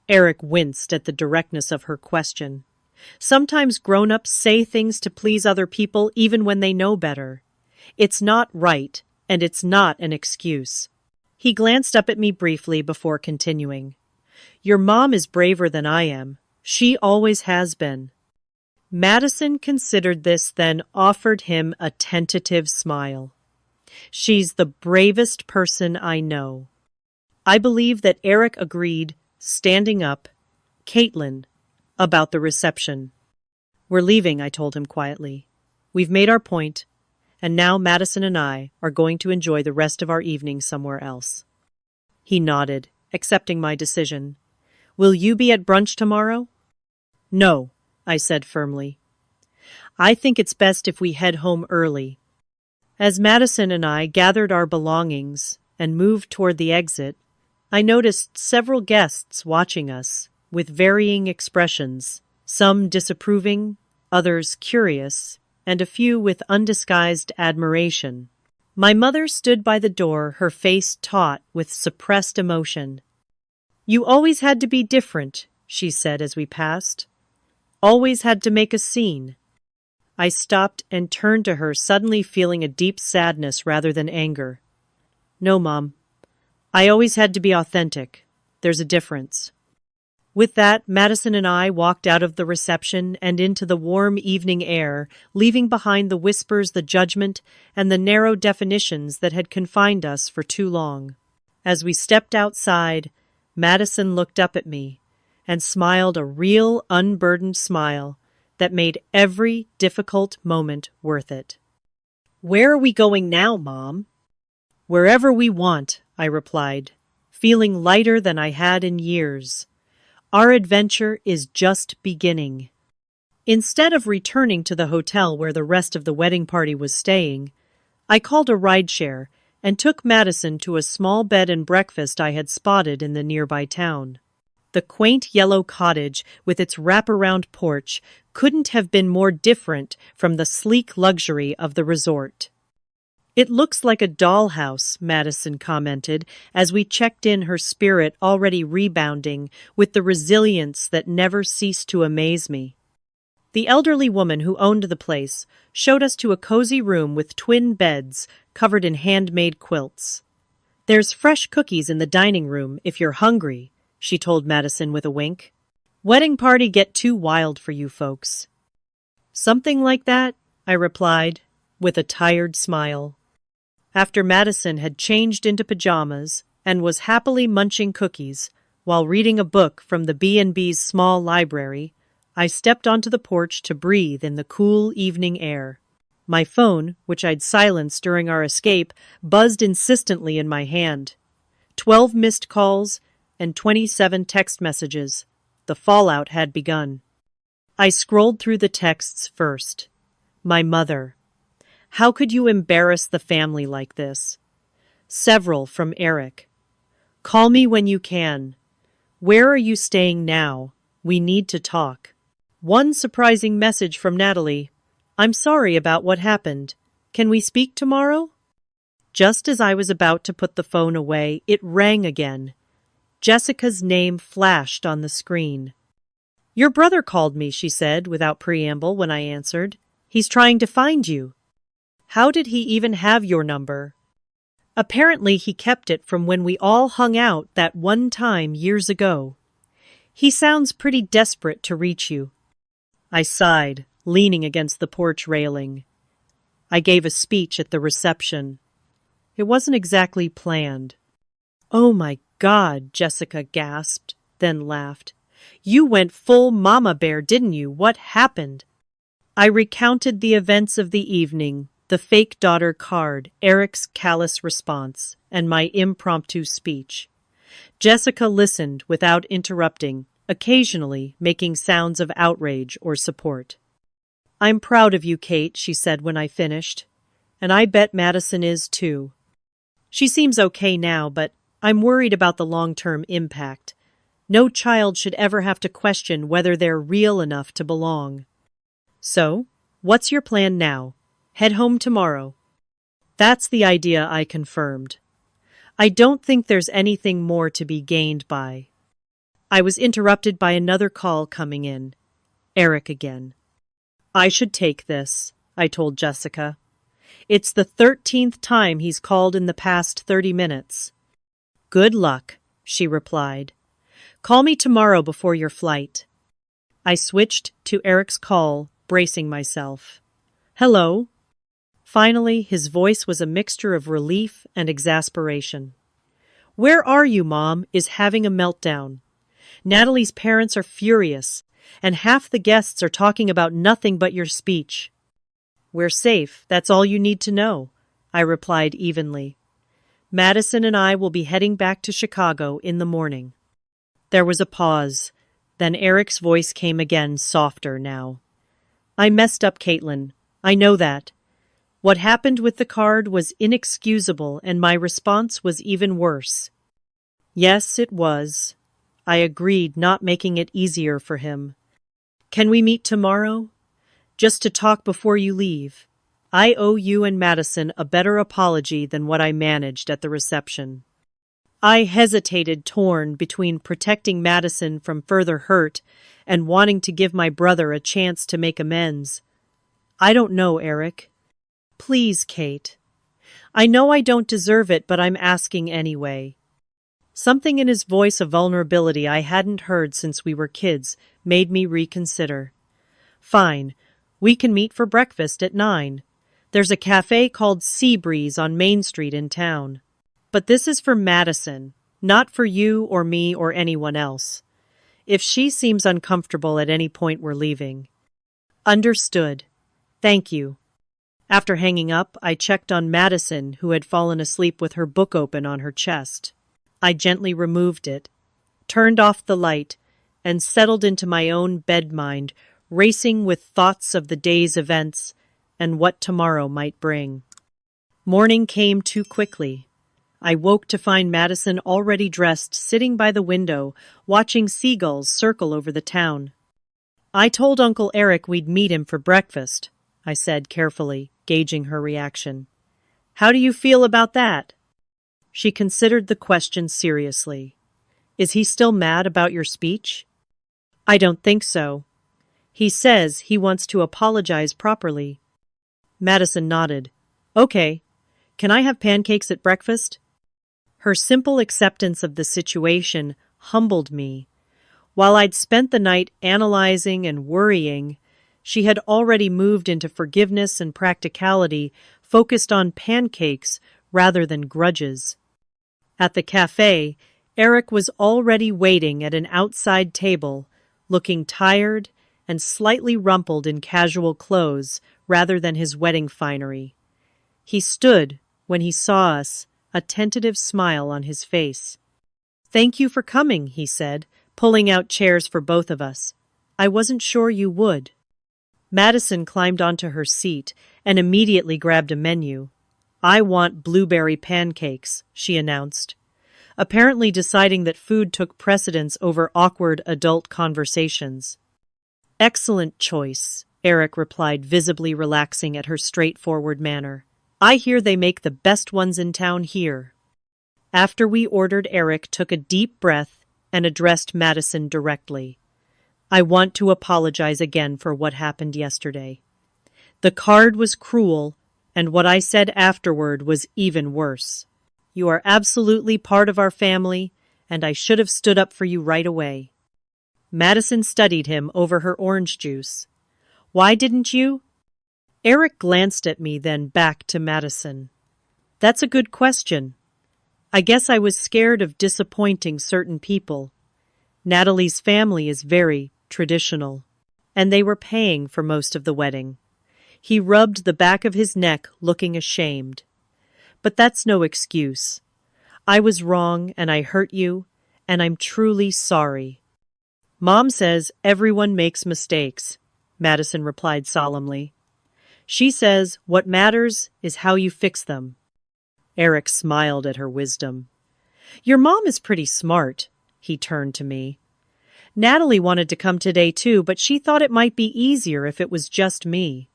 Eric winced at the directness of her question. Sometimes grown-ups say things to please other people even when they know better. It's not right, and it's not an excuse. He glanced up at me briefly before continuing. Your mom is braver than I am. She always has been. Madison considered this, then offered him a tentative smile. She's the bravest person I know. I believe that Eric agreed, standing up. Caitlin, about the reception. We're leaving, I told him quietly. We've made our point, and now Madison and I are going to enjoy the rest of our evening somewhere else. He nodded, accepting my decision. Will you be at brunch tomorrow? No, I said firmly. I think it's best if we head home early. As Madison and I gathered our belongings and moved toward the exit, I noticed several guests watching us, with varying expressions, some disapproving, others curious, and a few with undisguised admiration. My mother stood by the door, her face taut with suppressed emotion. You always had to be different, she said as we passed. Always had to make a scene. I stopped and turned to her, suddenly feeling a deep sadness rather than anger. No, Mom. I always had to be authentic. There's a difference. With that, Madison and I walked out of the reception and into the warm evening air, leaving behind the whispers, the judgment, and the narrow definitions that had confined us for too long. As we stepped outside, Madison looked up at me and smiled a real, unburdened smile that made every difficult moment worth it. Where are we going now, Mom? Wherever we want, I replied, feeling lighter than I had in years. Our adventure is just beginning. Instead of returning to the hotel where the rest of the wedding party was staying, I called a rideshare and took Madison to a small bed and breakfast I had spotted in the nearby town. The quaint yellow cottage with its wraparound porch couldn't have been more different from the sleek luxury of the resort. It looks like a dollhouse, Madison commented as we checked in, her spirit already rebounding with the resilience that never ceased to amaze me. The elderly woman who owned the place showed us to a cozy room with twin beds covered in handmade quilts. There's fresh cookies in the dining room if you're hungry, she told Madison with a wink. Wedding party get too wild for you folks. Something like that, I replied, with a tired smile. After Madison had changed into pajamas and was happily munching cookies while reading a book from the B&B's small library, I stepped onto the porch to breathe in the cool evening air. My phone, which I'd silenced during our escape, buzzed insistently in my hand. 12 missed calls and 27 text messages. The fallout had begun. I scrolled through the texts first. My mother. How could you embarrass the family like this? Several from Eric. Call me when you can. Where are you staying now? We need to talk. One surprising message from Natalie. I'm sorry about what happened. Can we speak tomorrow? Just as I was about to put the phone away, it rang again. Jessica's name flashed on the screen. Your brother called me, she said without preamble when I answered. He's trying to find you. How did he even have your number? Apparently he kept it from when we all hung out that one time years ago. He sounds pretty desperate to reach you. I sighed, leaning against the porch railing. I gave a speech at the reception. It wasn't exactly planned. Oh my God, Jessica gasped, then laughed. You went full mama bear, didn't you? What happened? I recounted the events of the evening, the fake daughter card, Eric's callous response, and my impromptu speech. Jessica listened without interrupting, occasionally making sounds of outrage or support. I'm proud of you, Kate, she said when I finished. And I bet Madison is too. She seems okay now, but I'm worried about the long-term impact. No child should ever have to question whether they're real enough to belong. So, what's your plan now? Head home tomorrow. That's the idea, I confirmed. I don't think there's anything more to be gained by. I was interrupted by another call coming in. Eric again. I should take this, I told Jessica. It's the 13th time he's called in the past 30 minutes. Good luck, she replied. Call me tomorrow before your flight. I switched to Eric's call, bracing myself. Hello? Finally, his voice was a mixture of relief and exasperation. Where are you, Mom? Is having a meltdown. Natalie's parents are furious, and half the guests are talking about nothing but your speech. We're safe, that's all you need to know, I replied evenly. Madison and I will be heading back to Chicago in the morning. There was a pause. Then Eric's voice came again, softer now. I messed up, Caitlin. I know that. What happened with the card was inexcusable, and my response was even worse. Yes, it was. I agreed, not making it easier for him. Can we meet tomorrow? Just to talk before you leave. I owe you and Madison a better apology than what I managed at the reception. I hesitated, torn between protecting Madison from further hurt and wanting to give my brother a chance to make amends. I don't know, Eric. Please, Kate. I know I don't deserve it, but I'm asking anyway. Something in his voice, a vulnerability I hadn't heard since we were kids, made me reconsider. Fine. We can meet for breakfast at 9. There's a cafe called Sea Breeze on Main Street in town. But this is for Madison, not for you or me or anyone else. If she seems uncomfortable at any point, we're leaving. Understood. Thank you. After hanging up, I checked on Madison, who had fallen asleep with her book open on her chest. I gently removed it, turned off the light, and settled into my own bed mind, racing with thoughts of the day's events and what tomorrow might bring. Morning came too quickly. I woke to find Madison already dressed, sitting by the window, watching seagulls circle over the town. I told Uncle Eric we'd meet him for breakfast, I said carefully, gauging her reaction. How do you feel about that? She considered the question seriously. Is he still mad about your speech? I don't think so. He says he wants to apologize properly. Madison nodded. Okay. Can I have pancakes at breakfast? Her simple acceptance of the situation humbled me. While I'd spent the night analyzing and worrying, she had already moved into forgiveness and practicality, focused on pancakes rather than grudges. At the cafe, Eric was already waiting at an outside table, looking tired and slightly rumpled in casual clothes rather than his wedding finery. He stood, when he saw us, a tentative smile on his face. Thank you for coming, he said, pulling out chairs for both of us. I wasn't sure you would. Madison climbed onto her seat and immediately grabbed a menu. I want blueberry pancakes, she announced, apparently deciding that food took precedence over awkward adult conversations. Excellent choice, Eric replied, visibly relaxing at her straightforward manner. I hear they make the best ones in town here. After we ordered, Eric took a deep breath and addressed Madison directly. I want to apologize again for what happened yesterday. The card was cruel, and what I said afterward was even worse. You are absolutely part of our family, and I should have stood up for you right away. Madison studied him over her orange juice. Why didn't you? Eric glanced at me, then back to Madison. That's a good question. I guess I was scared of disappointing certain people. Natalie's family is very traditional, and they were paying for most of the wedding. He rubbed the back of his neck, looking ashamed. But that's no excuse. I was wrong, and I hurt you, and I'm truly sorry. Mom says everyone makes mistakes, Madison replied solemnly. She says what matters is how you fix them. Eric smiled at her wisdom. Your mom is pretty smart, he turned to me. Natalie wanted to come today too, but she thought it might be easier if it was just me.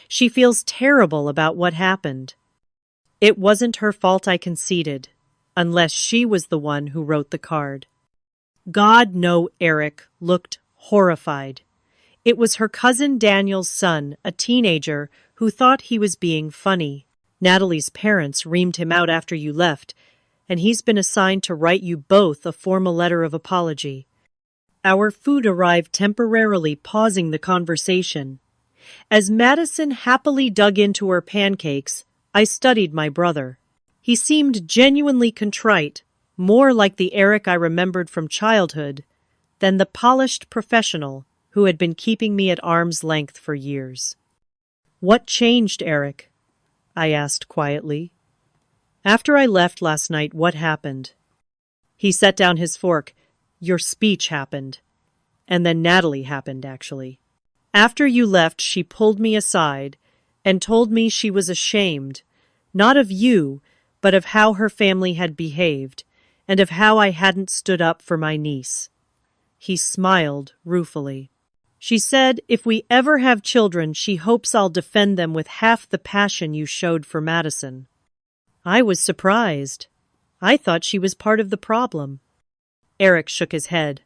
She feels terrible about what happened. It wasn't her fault, I conceded, unless she was the one who wrote the card. God, no, Eric looked horrified. It was her cousin Daniel's son, a teenager, who thought he was being funny. Natalie's parents reamed him out after you left, and he's been assigned to write you both a formal letter of apology. Our food arrived temporarily, pausing the conversation. As Madison happily dug into her pancakes, I studied my brother. He seemed genuinely contrite, more like the Eric I remembered from childhood than the polished professional who had been keeping me at arm's length for years. "What changed, Eric?" I asked quietly. "After I left last night, what happened?" He set down his fork. "Your speech happened. And then Natalie happened, actually. After you left, she pulled me aside and told me she was ashamed, not of you, but of how her family had behaved, and of how I hadn't stood up for my niece." He smiled ruefully. "She said if we ever have children, she hopes I'll defend them with half the passion you showed for Madison." I was surprised. I thought she was part of the problem. Eric shook his head.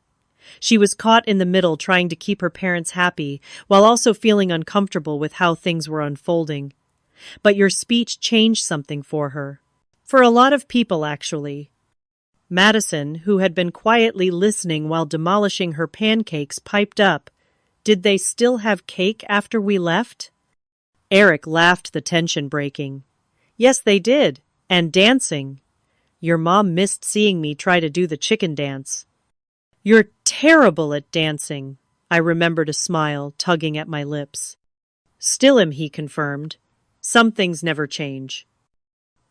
She was caught in the middle, trying to keep her parents happy, while also feeling uncomfortable with how things were unfolding. But your speech changed something for her. For a lot of people, actually. Madison, who had been quietly listening while demolishing her pancakes, piped up. "Did they still have cake after we left?" Eric laughed, the tension breaking. "Yes, they did. And dancing. Your mom missed seeing me try to do the chicken dance." "You're terrible at dancing," I remembered a smile tugging at my lips. "Still am," he confirmed. "Some things never change."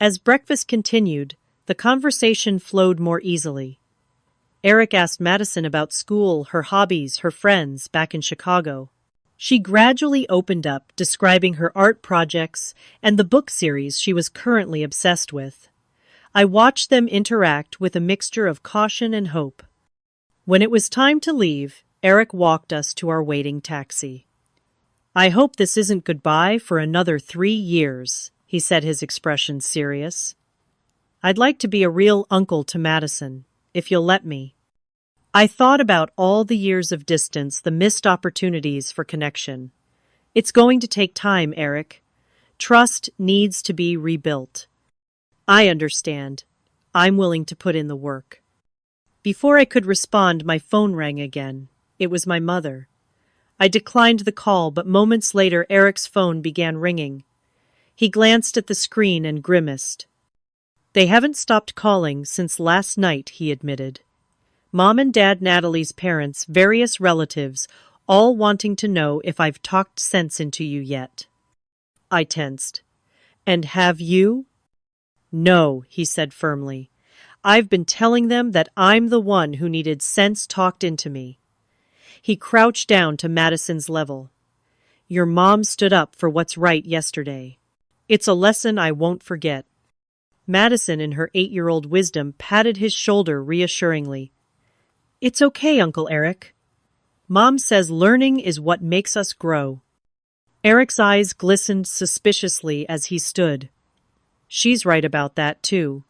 As breakfast continued, the conversation flowed more easily. Eric asked Madison about school, her hobbies, her friends back in Chicago. She gradually opened up, describing her art projects and the book series she was currently obsessed with. I watched them interact with a mixture of caution and hope. When it was time to leave, Eric walked us to our waiting taxi. "I hope this isn't goodbye for another 3 years," he said, his expression serious. "I'd like to be a real uncle to Madison, if you'll let me." I thought about all the years of distance, the missed opportunities for connection. "It's going to take time, Eric. Trust needs to be rebuilt." "I understand. I'm willing to put in the work." Before I could respond, my phone rang again. It was my mother. I declined the call, but moments later Eric's phone began ringing. He glanced at the screen and grimaced. "They haven't stopped calling since last night," he admitted. "Mom and Dad, Natalie's parents, various relatives, all wanting to know if I've talked sense into you yet." I tensed. "And have you?" "No," he said firmly. "I've been telling them that I'm the one who needed sense talked into me." He crouched down to Madison's level. "Your mom stood up for what's right yesterday. It's a lesson I won't forget." Madison, in her 8-year-old wisdom, patted his shoulder reassuringly. "It's okay, Uncle Eric. Mom says learning is what makes us grow." Eric's eyes glistened suspiciously as he stood. "She's right about that, too."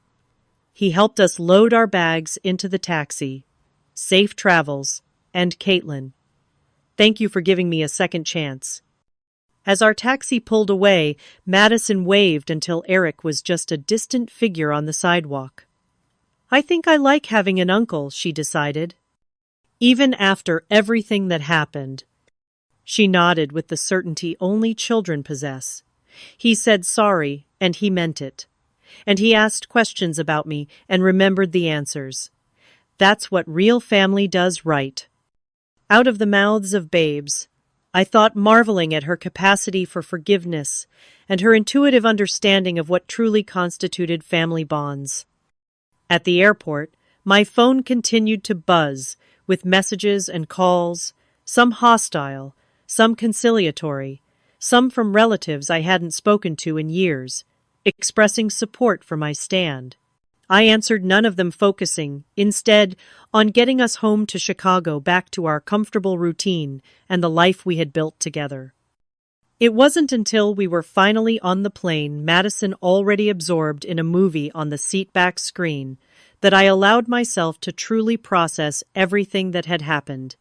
He helped us load our bags into the taxi. "Safe travels, and Caitlin. Thank you for giving me a second chance." As our taxi pulled away, Madison waved until Eric was just a distant figure on the sidewalk. "I think I like having an uncle," she decided. "Even after everything that happened." She nodded with the certainty only children possess. "He said sorry, and he meant it. And he asked questions about me and remembered the answers. That's what real family does right." Out of the mouths of babes, I thought, marveling at her capacity for forgiveness and her intuitive understanding of what truly constituted family bonds. At the airport, my phone continued to buzz with messages and calls, some hostile, some conciliatory, some from relatives I hadn't spoken to in years, expressing support for my stand. I answered none of them, focusing, instead, on getting us home to Chicago, back to our comfortable routine and the life we had built together. It wasn't until we were finally on the plane, Madison already absorbed in a movie on the seatback screen, that I allowed myself to truly process everything that had happened.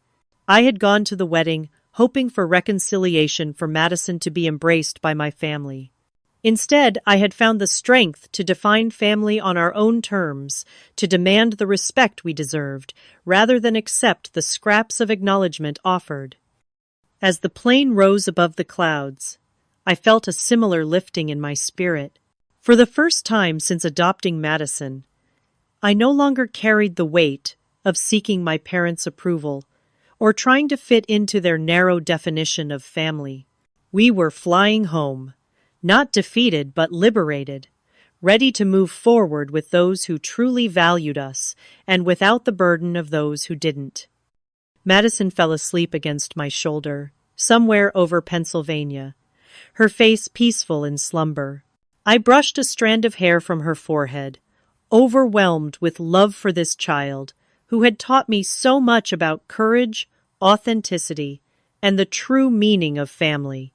I had gone to the wedding hoping for reconciliation, for Madison to be embraced by my family. Instead, I had found the strength to define family on our own terms, to demand the respect we deserved, rather than accept the scraps of acknowledgement offered. As the plane rose above the clouds, I felt a similar lifting in my spirit. For the first time since adopting Madison, I no longer carried the weight of seeking my parents' approval or trying to fit into their narrow definition of family. We were flying home, not defeated but liberated, ready to move forward with those who truly valued us and without the burden of those who didn't. Madison fell asleep against my shoulder, somewhere over Pennsylvania, her face peaceful in slumber. I brushed a strand of hair from her forehead, overwhelmed with love for this child who had taught me so much about courage, authenticity, and the true meaning of family.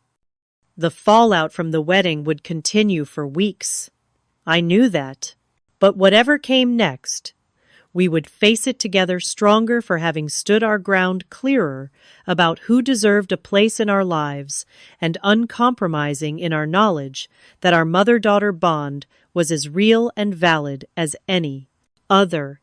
The fallout from the wedding would continue for weeks. I knew that. But whatever came next, we would face it together, stronger for having stood our ground, clearer about who deserved a place in our lives, and uncompromising in our knowledge that our mother-daughter bond was as real and valid as any other.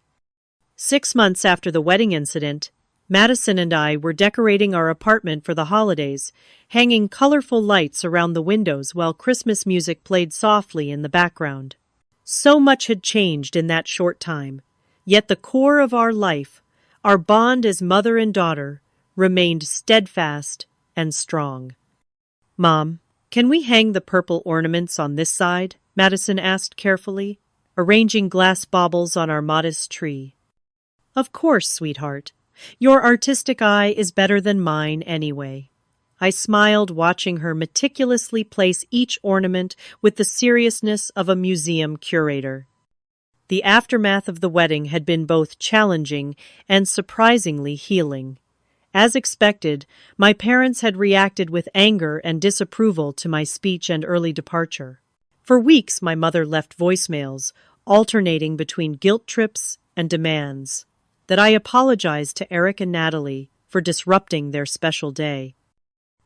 6 months after the wedding incident, Madison and I were decorating our apartment for the holidays, hanging colorful lights around the windows while Christmas music played softly in the background. So much had changed in that short time, yet the core of our life, our bond as mother and daughter, remained steadfast and strong. "Mom, can we hang the purple ornaments on this side?" Madison asked carefully, arranging glass baubles on our modest tree. "Of course, sweetheart. Your artistic eye is better than mine anyway." I smiled, watching her meticulously place each ornament with the seriousness of a museum curator. The aftermath of the wedding had been both challenging and surprisingly healing. As expected, my parents had reacted with anger and disapproval to my speech and early departure. For weeks, my mother left voicemails, alternating between guilt trips and demands that I apologize to Eric and Natalie for disrupting their special day.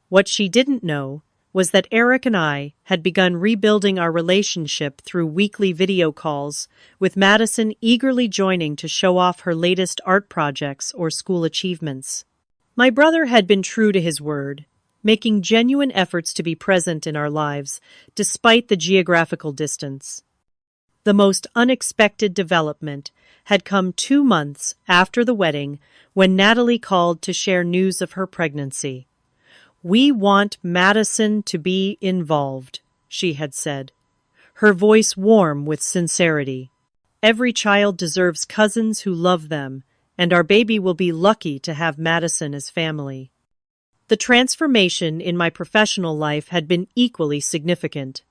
What she didn't know was that Eric and I had begun rebuilding our relationship through weekly video calls, with Madison eagerly joining to show off her latest art projects or school achievements. My brother had been true to his word, making genuine efforts to be present in our lives, despite the geographical distance. The most unexpected development had come 2 months after the wedding, when Natalie called to share news of her pregnancy. "We want Madison to be involved," she had said, her voice warm with sincerity. "Every child deserves cousins who love them, and our baby will be lucky to have Madison as family." The transformation in my professional life had been equally significant.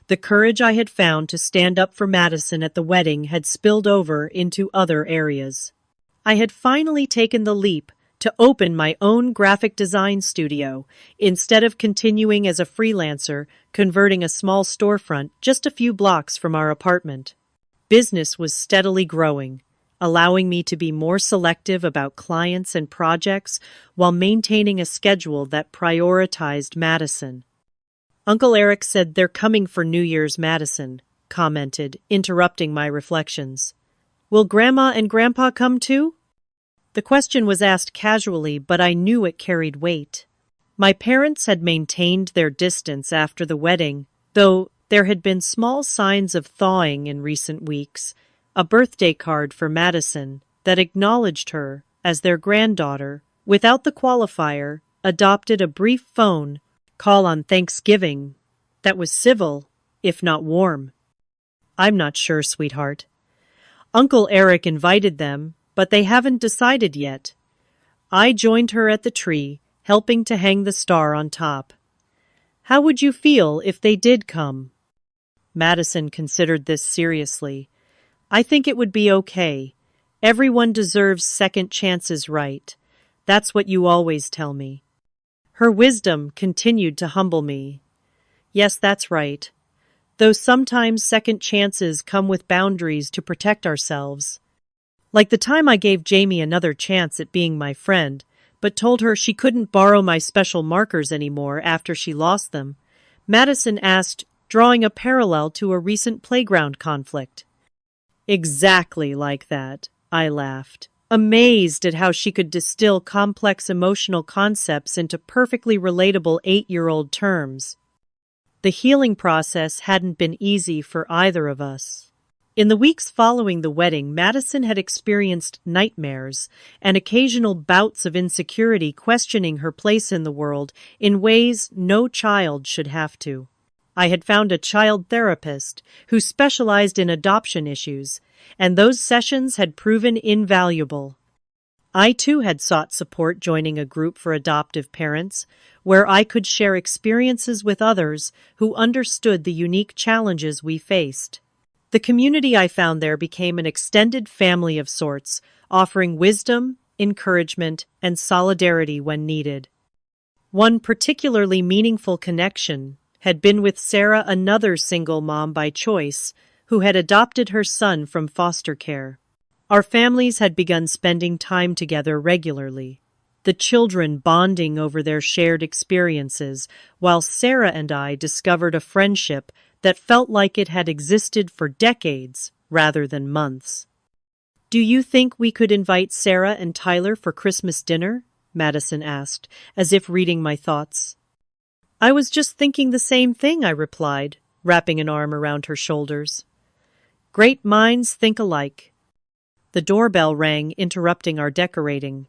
The courage I had found to stand up for Madison at the wedding had spilled over into other areas. I had finally taken the leap to open my own graphic design studio, instead of continuing as a freelancer, converting a small storefront just a few blocks from our apartment. Business was steadily growing, allowing me to be more selective about clients and projects while maintaining a schedule that prioritized Madison. "Uncle Eric said they're coming for New Year's," Madison commented, interrupting my reflections. "Will Grandma and Grandpa come too?" The question was asked casually, but I knew it carried weight. My parents had maintained their distance after the wedding, though there had been small signs of thawing in recent weeks. A birthday card for Madison that acknowledged her as their granddaughter, without the qualifier, adopted a brief phone call on Thanksgiving that was civil, if not warm. "I'm not sure, sweetheart. Uncle Eric invited them, but they haven't decided yet." I joined her at the tree, helping to hang the star on top. "How would you feel if they did come?" Madison considered this seriously. I think it would be okay. Everyone deserves second chances, right? That's what you always tell me. Her wisdom continued to humble me. Yes, that's right. Though sometimes second chances come with boundaries to protect ourselves. Like the time I gave Jamie another chance at being my friend, but told her she couldn't borrow my special markers anymore after she lost them, Madison asked, drawing a parallel to a recent playground conflict. Exactly like that, I laughed, amazed at how she could distill complex emotional concepts into perfectly relatable 8-year-old terms. The healing process hadn't been easy for either of us. In the weeks following the wedding, Madison had experienced nightmares and occasional bouts of insecurity, questioning her place in the world in ways no child should have to. I had found a child therapist who specialized in adoption issues, and those sessions had proven invaluable. I too had sought support, joining a group for adoptive parents, where I could share experiences with others who understood the unique challenges we faced. The community I found there became an extended family of sorts, offering wisdom, encouragement, and solidarity when needed. One particularly meaningful connection had been with Sarah, another single mom by choice, who had adopted her son from foster care. Our families had begun spending time together regularly, the children bonding over their shared experiences, while Sarah and I discovered a friendship that felt like it had existed for decades rather than months. "Do you think we could invite Sarah and Tyler for Christmas dinner?" Madison asked, as if reading my thoughts. "I was just thinking the same thing," I replied, wrapping an arm around her shoulders. "Great minds think alike." The doorbell rang, interrupting our decorating.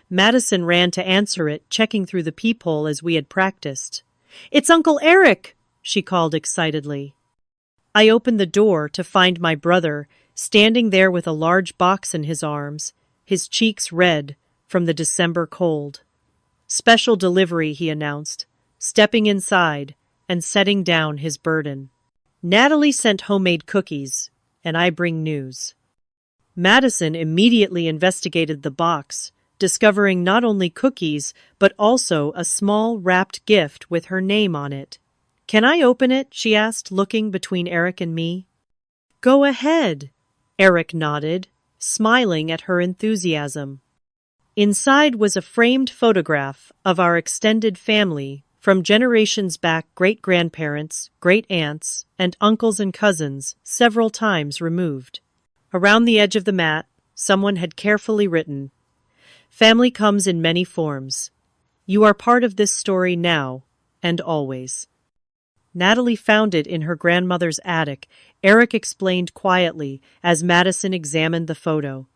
Madison ran to answer it, checking through the peephole as we had practiced. "It's Uncle Eric!" she called excitedly. I opened the door to find my brother standing there with a large box in his arms, his cheeks red from the December cold. "Special delivery," he announced, stepping inside and setting down his burden. "Natalie sent homemade cookies, and I bring news." Madison immediately investigated the box, discovering not only cookies, but also a small wrapped gift with her name on it. "Can I open it?" she asked, looking between Eric and me. "Go ahead," Eric nodded, smiling at her enthusiasm. Inside was a framed photograph of our extended family, from generations back: great-grandparents, great-aunts, and uncles and cousins, several times removed. Around the edge of the mat, someone had carefully written, "Family comes in many forms. You are part of this story now and always." Natalie found it in her grandmother's attic, Eric explained quietly as Madison examined the photo.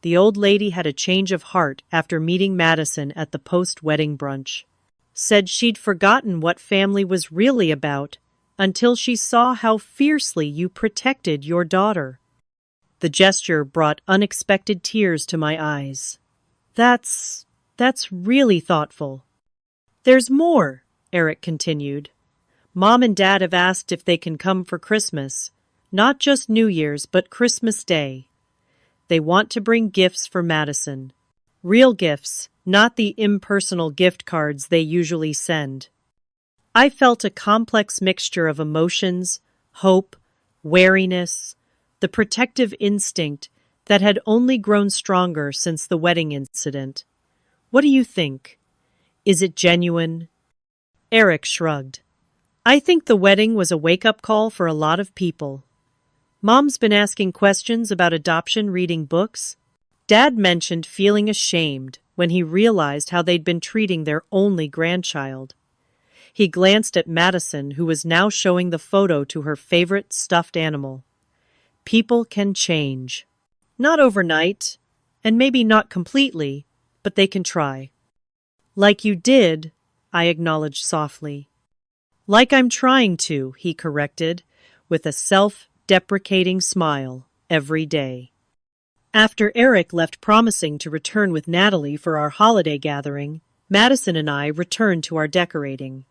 The old lady had a change of heart after meeting Madison at the post-wedding brunch. Said she'd forgotten what family was really about until she saw how fiercely you protected your daughter. The gesture brought unexpected tears to my eyes. That's really thoughtful." "There's more," Eric continued. "Mom and Dad have asked if they can come for Christmas. Not just New Year's, but Christmas Day. They want to bring gifts for Madison. Real gifts, not the impersonal gift cards they usually send." I felt a complex mixture of emotions, hope, wariness, the protective instinct that had only grown stronger since the wedding incident. "What do you think? Is it genuine?" Eric shrugged. "I think the wedding was a wake-up call for a lot of people. Mom's been asking questions about adoption, reading books. Dad mentioned feeling ashamed when he realized how they'd been treating their only grandchild." He glanced at Madison, who was now showing the photo to her favorite stuffed animal. "People can change. Not overnight, and maybe not completely, but they can try." "Like you did," I acknowledged softly. "Like I'm trying to," he corrected, with a self-deprecating smile, "every day." After Eric left promising to return with Natalie for our holiday gathering, Madison and I returned to our decorating.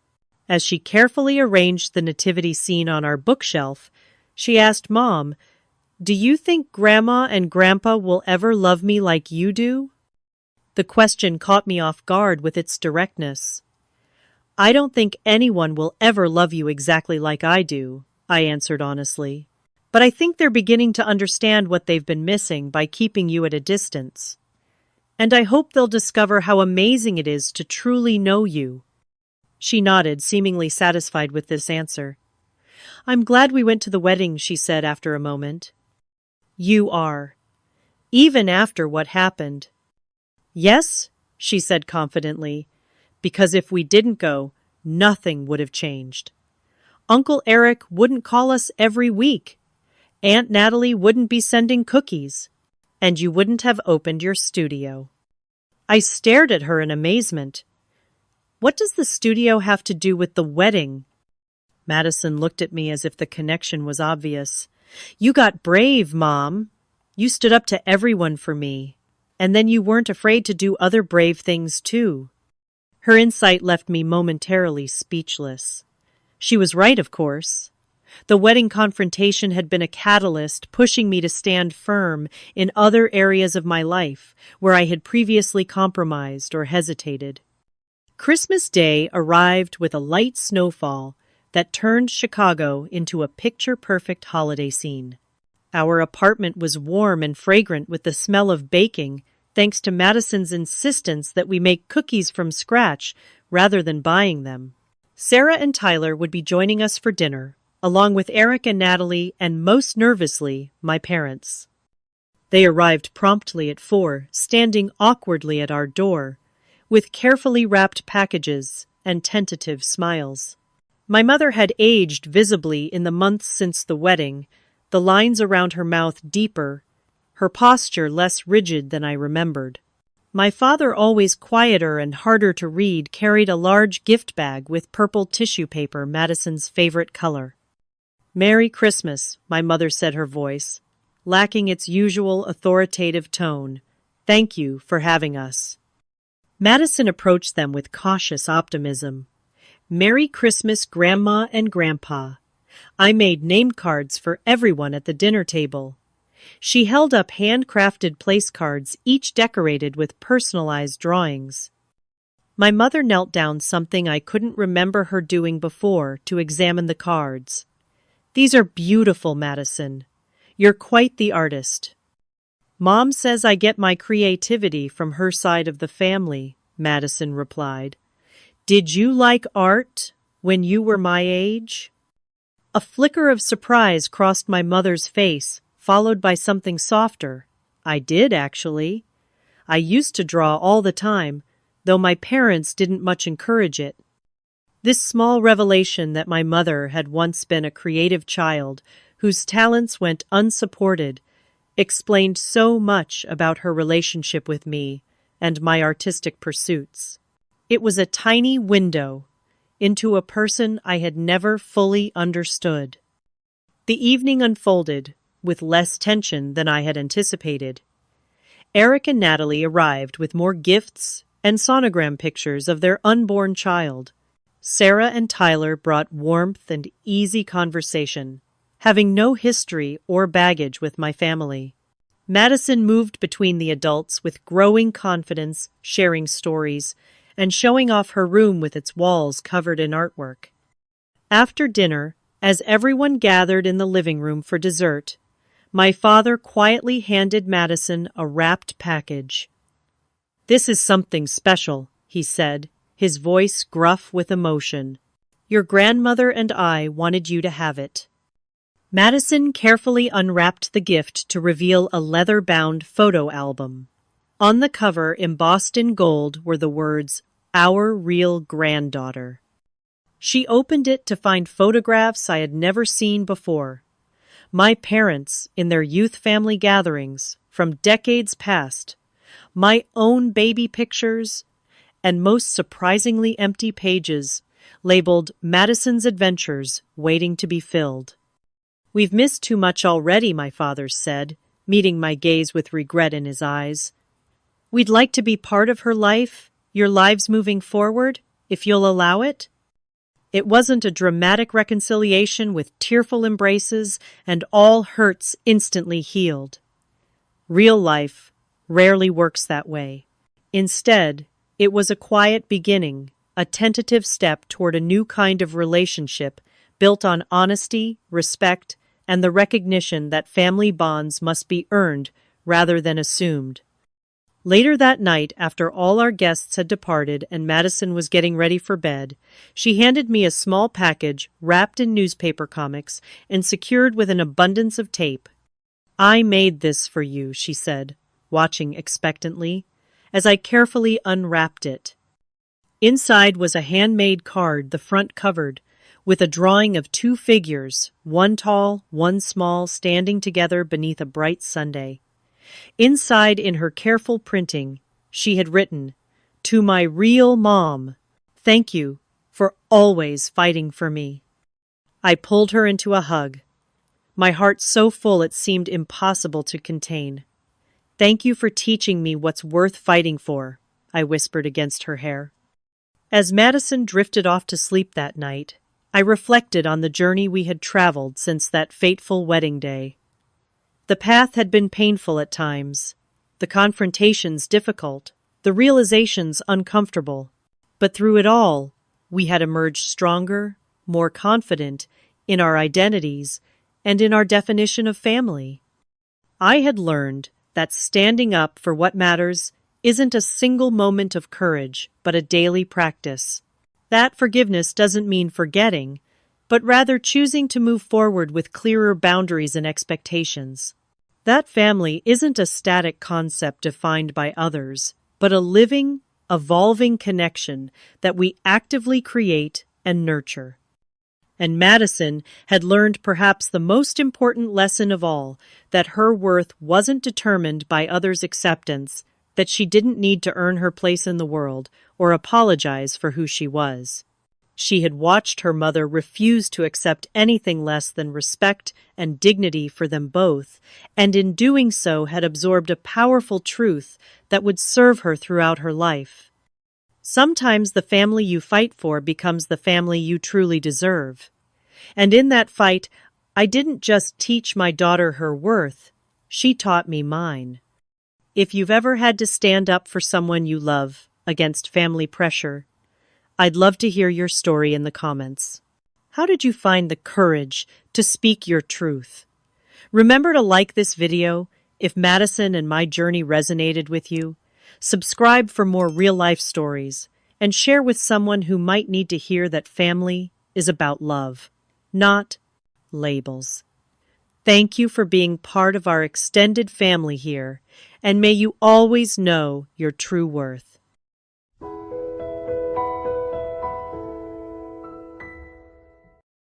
As she carefully arranged the nativity scene on our bookshelf, she asked Mom, Do you think Grandma and Grandpa will ever love me like you do? The question caught me off guard with its directness. I don't think anyone will ever love you exactly like I do, I answered honestly. But I think they're beginning to understand what they've been missing by keeping you at a distance. And I hope they'll discover how amazing it is to truly know you. She nodded, seemingly satisfied with this answer. I'm glad we went to the wedding, she said after a moment. You are. Even after what happened. Yes, she said confidently, because if we didn't go, nothing would have changed. Uncle Eric wouldn't call us every week. Aunt Natalie wouldn't be sending cookies. And you wouldn't have opened your studio. I stared at her in amazement. What does the studio have to do with the wedding? Madison looked at me as if the connection was obvious. You got brave, Mom. You stood up to everyone for me. And then you weren't afraid to do other brave things, too. Her insight left me momentarily speechless. She was right, of course. The wedding confrontation had been a catalyst pushing me to stand firm in other areas of my life where I had previously compromised or hesitated. Christmas Day arrived with a light snowfall that turned Chicago into a picture-perfect holiday scene. Our apartment was warm and fragrant with the smell of baking, thanks to Madison's insistence that we make cookies from scratch rather than buying them. Sarah and Tyler would be joining us for dinner, along with Eric and Natalie, and most nervously, my parents. They arrived promptly at 4, standing awkwardly at our door, with carefully wrapped packages and tentative smiles. My mother had aged visibly in the months since the wedding, the lines around her mouth deeper, her posture less rigid than I remembered. My father, always quieter and harder to read, carried a large gift bag with purple tissue paper, Madison's favorite color. Merry Christmas, my mother said, her voice lacking its usual authoritative tone. Thank you for having us. Madison approached them with cautious optimism. Merry Christmas, Grandma and Grandpa. I made named cards for everyone at the dinner table. She held up handcrafted place cards, each decorated with personalized drawings. My mother knelt down, something I couldn't remember her doing before, to examine the cards. These are beautiful, Madison. You're quite the artist. Mom says I get my creativity from her side of the family, Madison replied. Did you like art when you were my age? A flicker of surprise crossed my mother's face, followed by something softer. I did, actually. I used to draw all the time, though my parents didn't much encourage it. This small revelation that my mother had once been a creative child whose talents went unsupported explained so much about her relationship with me and my artistic pursuits. It was a tiny window into a person I had never fully understood. The evening unfolded with less tension than I had anticipated. Eric and Natalie arrived with more gifts and sonogram pictures of their unborn child. Sarah and Tyler brought warmth and easy conversation, having no history or baggage with my family. Madison moved between the adults with growing confidence, sharing stories, and showing off her room with its walls covered in artwork. After dinner, as everyone gathered in the living room for dessert, my father quietly handed Madison a wrapped package. This is something special, he said, his voice gruff with emotion. Your grandmother and I wanted you to have it. Madison carefully unwrapped the gift to reveal a leather-bound photo album. On the cover, embossed in gold, were the words, Our Real Granddaughter. She opened it to find photographs I had never seen before. My parents, in their youth family gatherings, from decades past, my own baby pictures, and most surprisingly empty pages, labeled Madison's Adventures, waiting to be filled. We've missed too much already, my father said, meeting my gaze with regret in his eyes. We'd like to be part of her life, your lives moving forward, if you'll allow it. It wasn't a dramatic reconciliation with tearful embraces and all hurts instantly healed. Real life rarely works that way. Instead, it was a quiet beginning, a tentative step toward a new kind of relationship built on honesty, respect, and the recognition that family bonds must be earned rather than assumed. Later that night, after all our guests had departed and Madison was getting ready for bed, she handed me a small package wrapped in newspaper comics and secured with an abundance of tape. "I made this for you," she said, watching expectantly, as I carefully unwrapped it. Inside was a handmade card, the front covered, with a drawing of two figures, one tall, one small, standing together beneath a bright Sunday. Inside, in her careful printing, she had written, "To my real mom, thank you for always fighting for me." I pulled her into a hug, my heart so full it seemed impossible to contain. "Thank you for teaching me what's worth fighting for," I whispered against her hair. As Madison drifted off to sleep that night, I reflected on the journey we had traveled since that fateful wedding day. The path had been painful at times, the confrontations difficult, the realizations uncomfortable. But through it all, we had emerged stronger, more confident in our identities and in our definition of family. I had learned that standing up for what matters isn't a single moment of courage, but a daily practice. That forgiveness doesn't mean forgetting, but rather choosing to move forward with clearer boundaries and expectations. That family isn't a static concept defined by others, but a living, evolving connection that we actively create and nurture. And Madison had learned perhaps the most important lesson of all, that her worth wasn't determined by others' acceptance, that she didn't need to earn her place in the world or apologize for who she was. She had watched her mother refuse to accept anything less than respect and dignity for them both, and in doing so had absorbed a powerful truth that would serve her throughout her life. Sometimes the family you fight for becomes the family you truly deserve. And in that fight, I didn't just teach my daughter her worth, she taught me mine. If you've ever had to stand up for someone you love against family pressure, I'd love to hear your story in the comments. How did you find the courage to speak your truth? Remember to like this video if Madison and my journey resonated with you. Subscribe for more real-life stories, and share with someone who might need to hear that family is about love, not labels. Thank you for being part of our extended family here, and may you always know your true worth.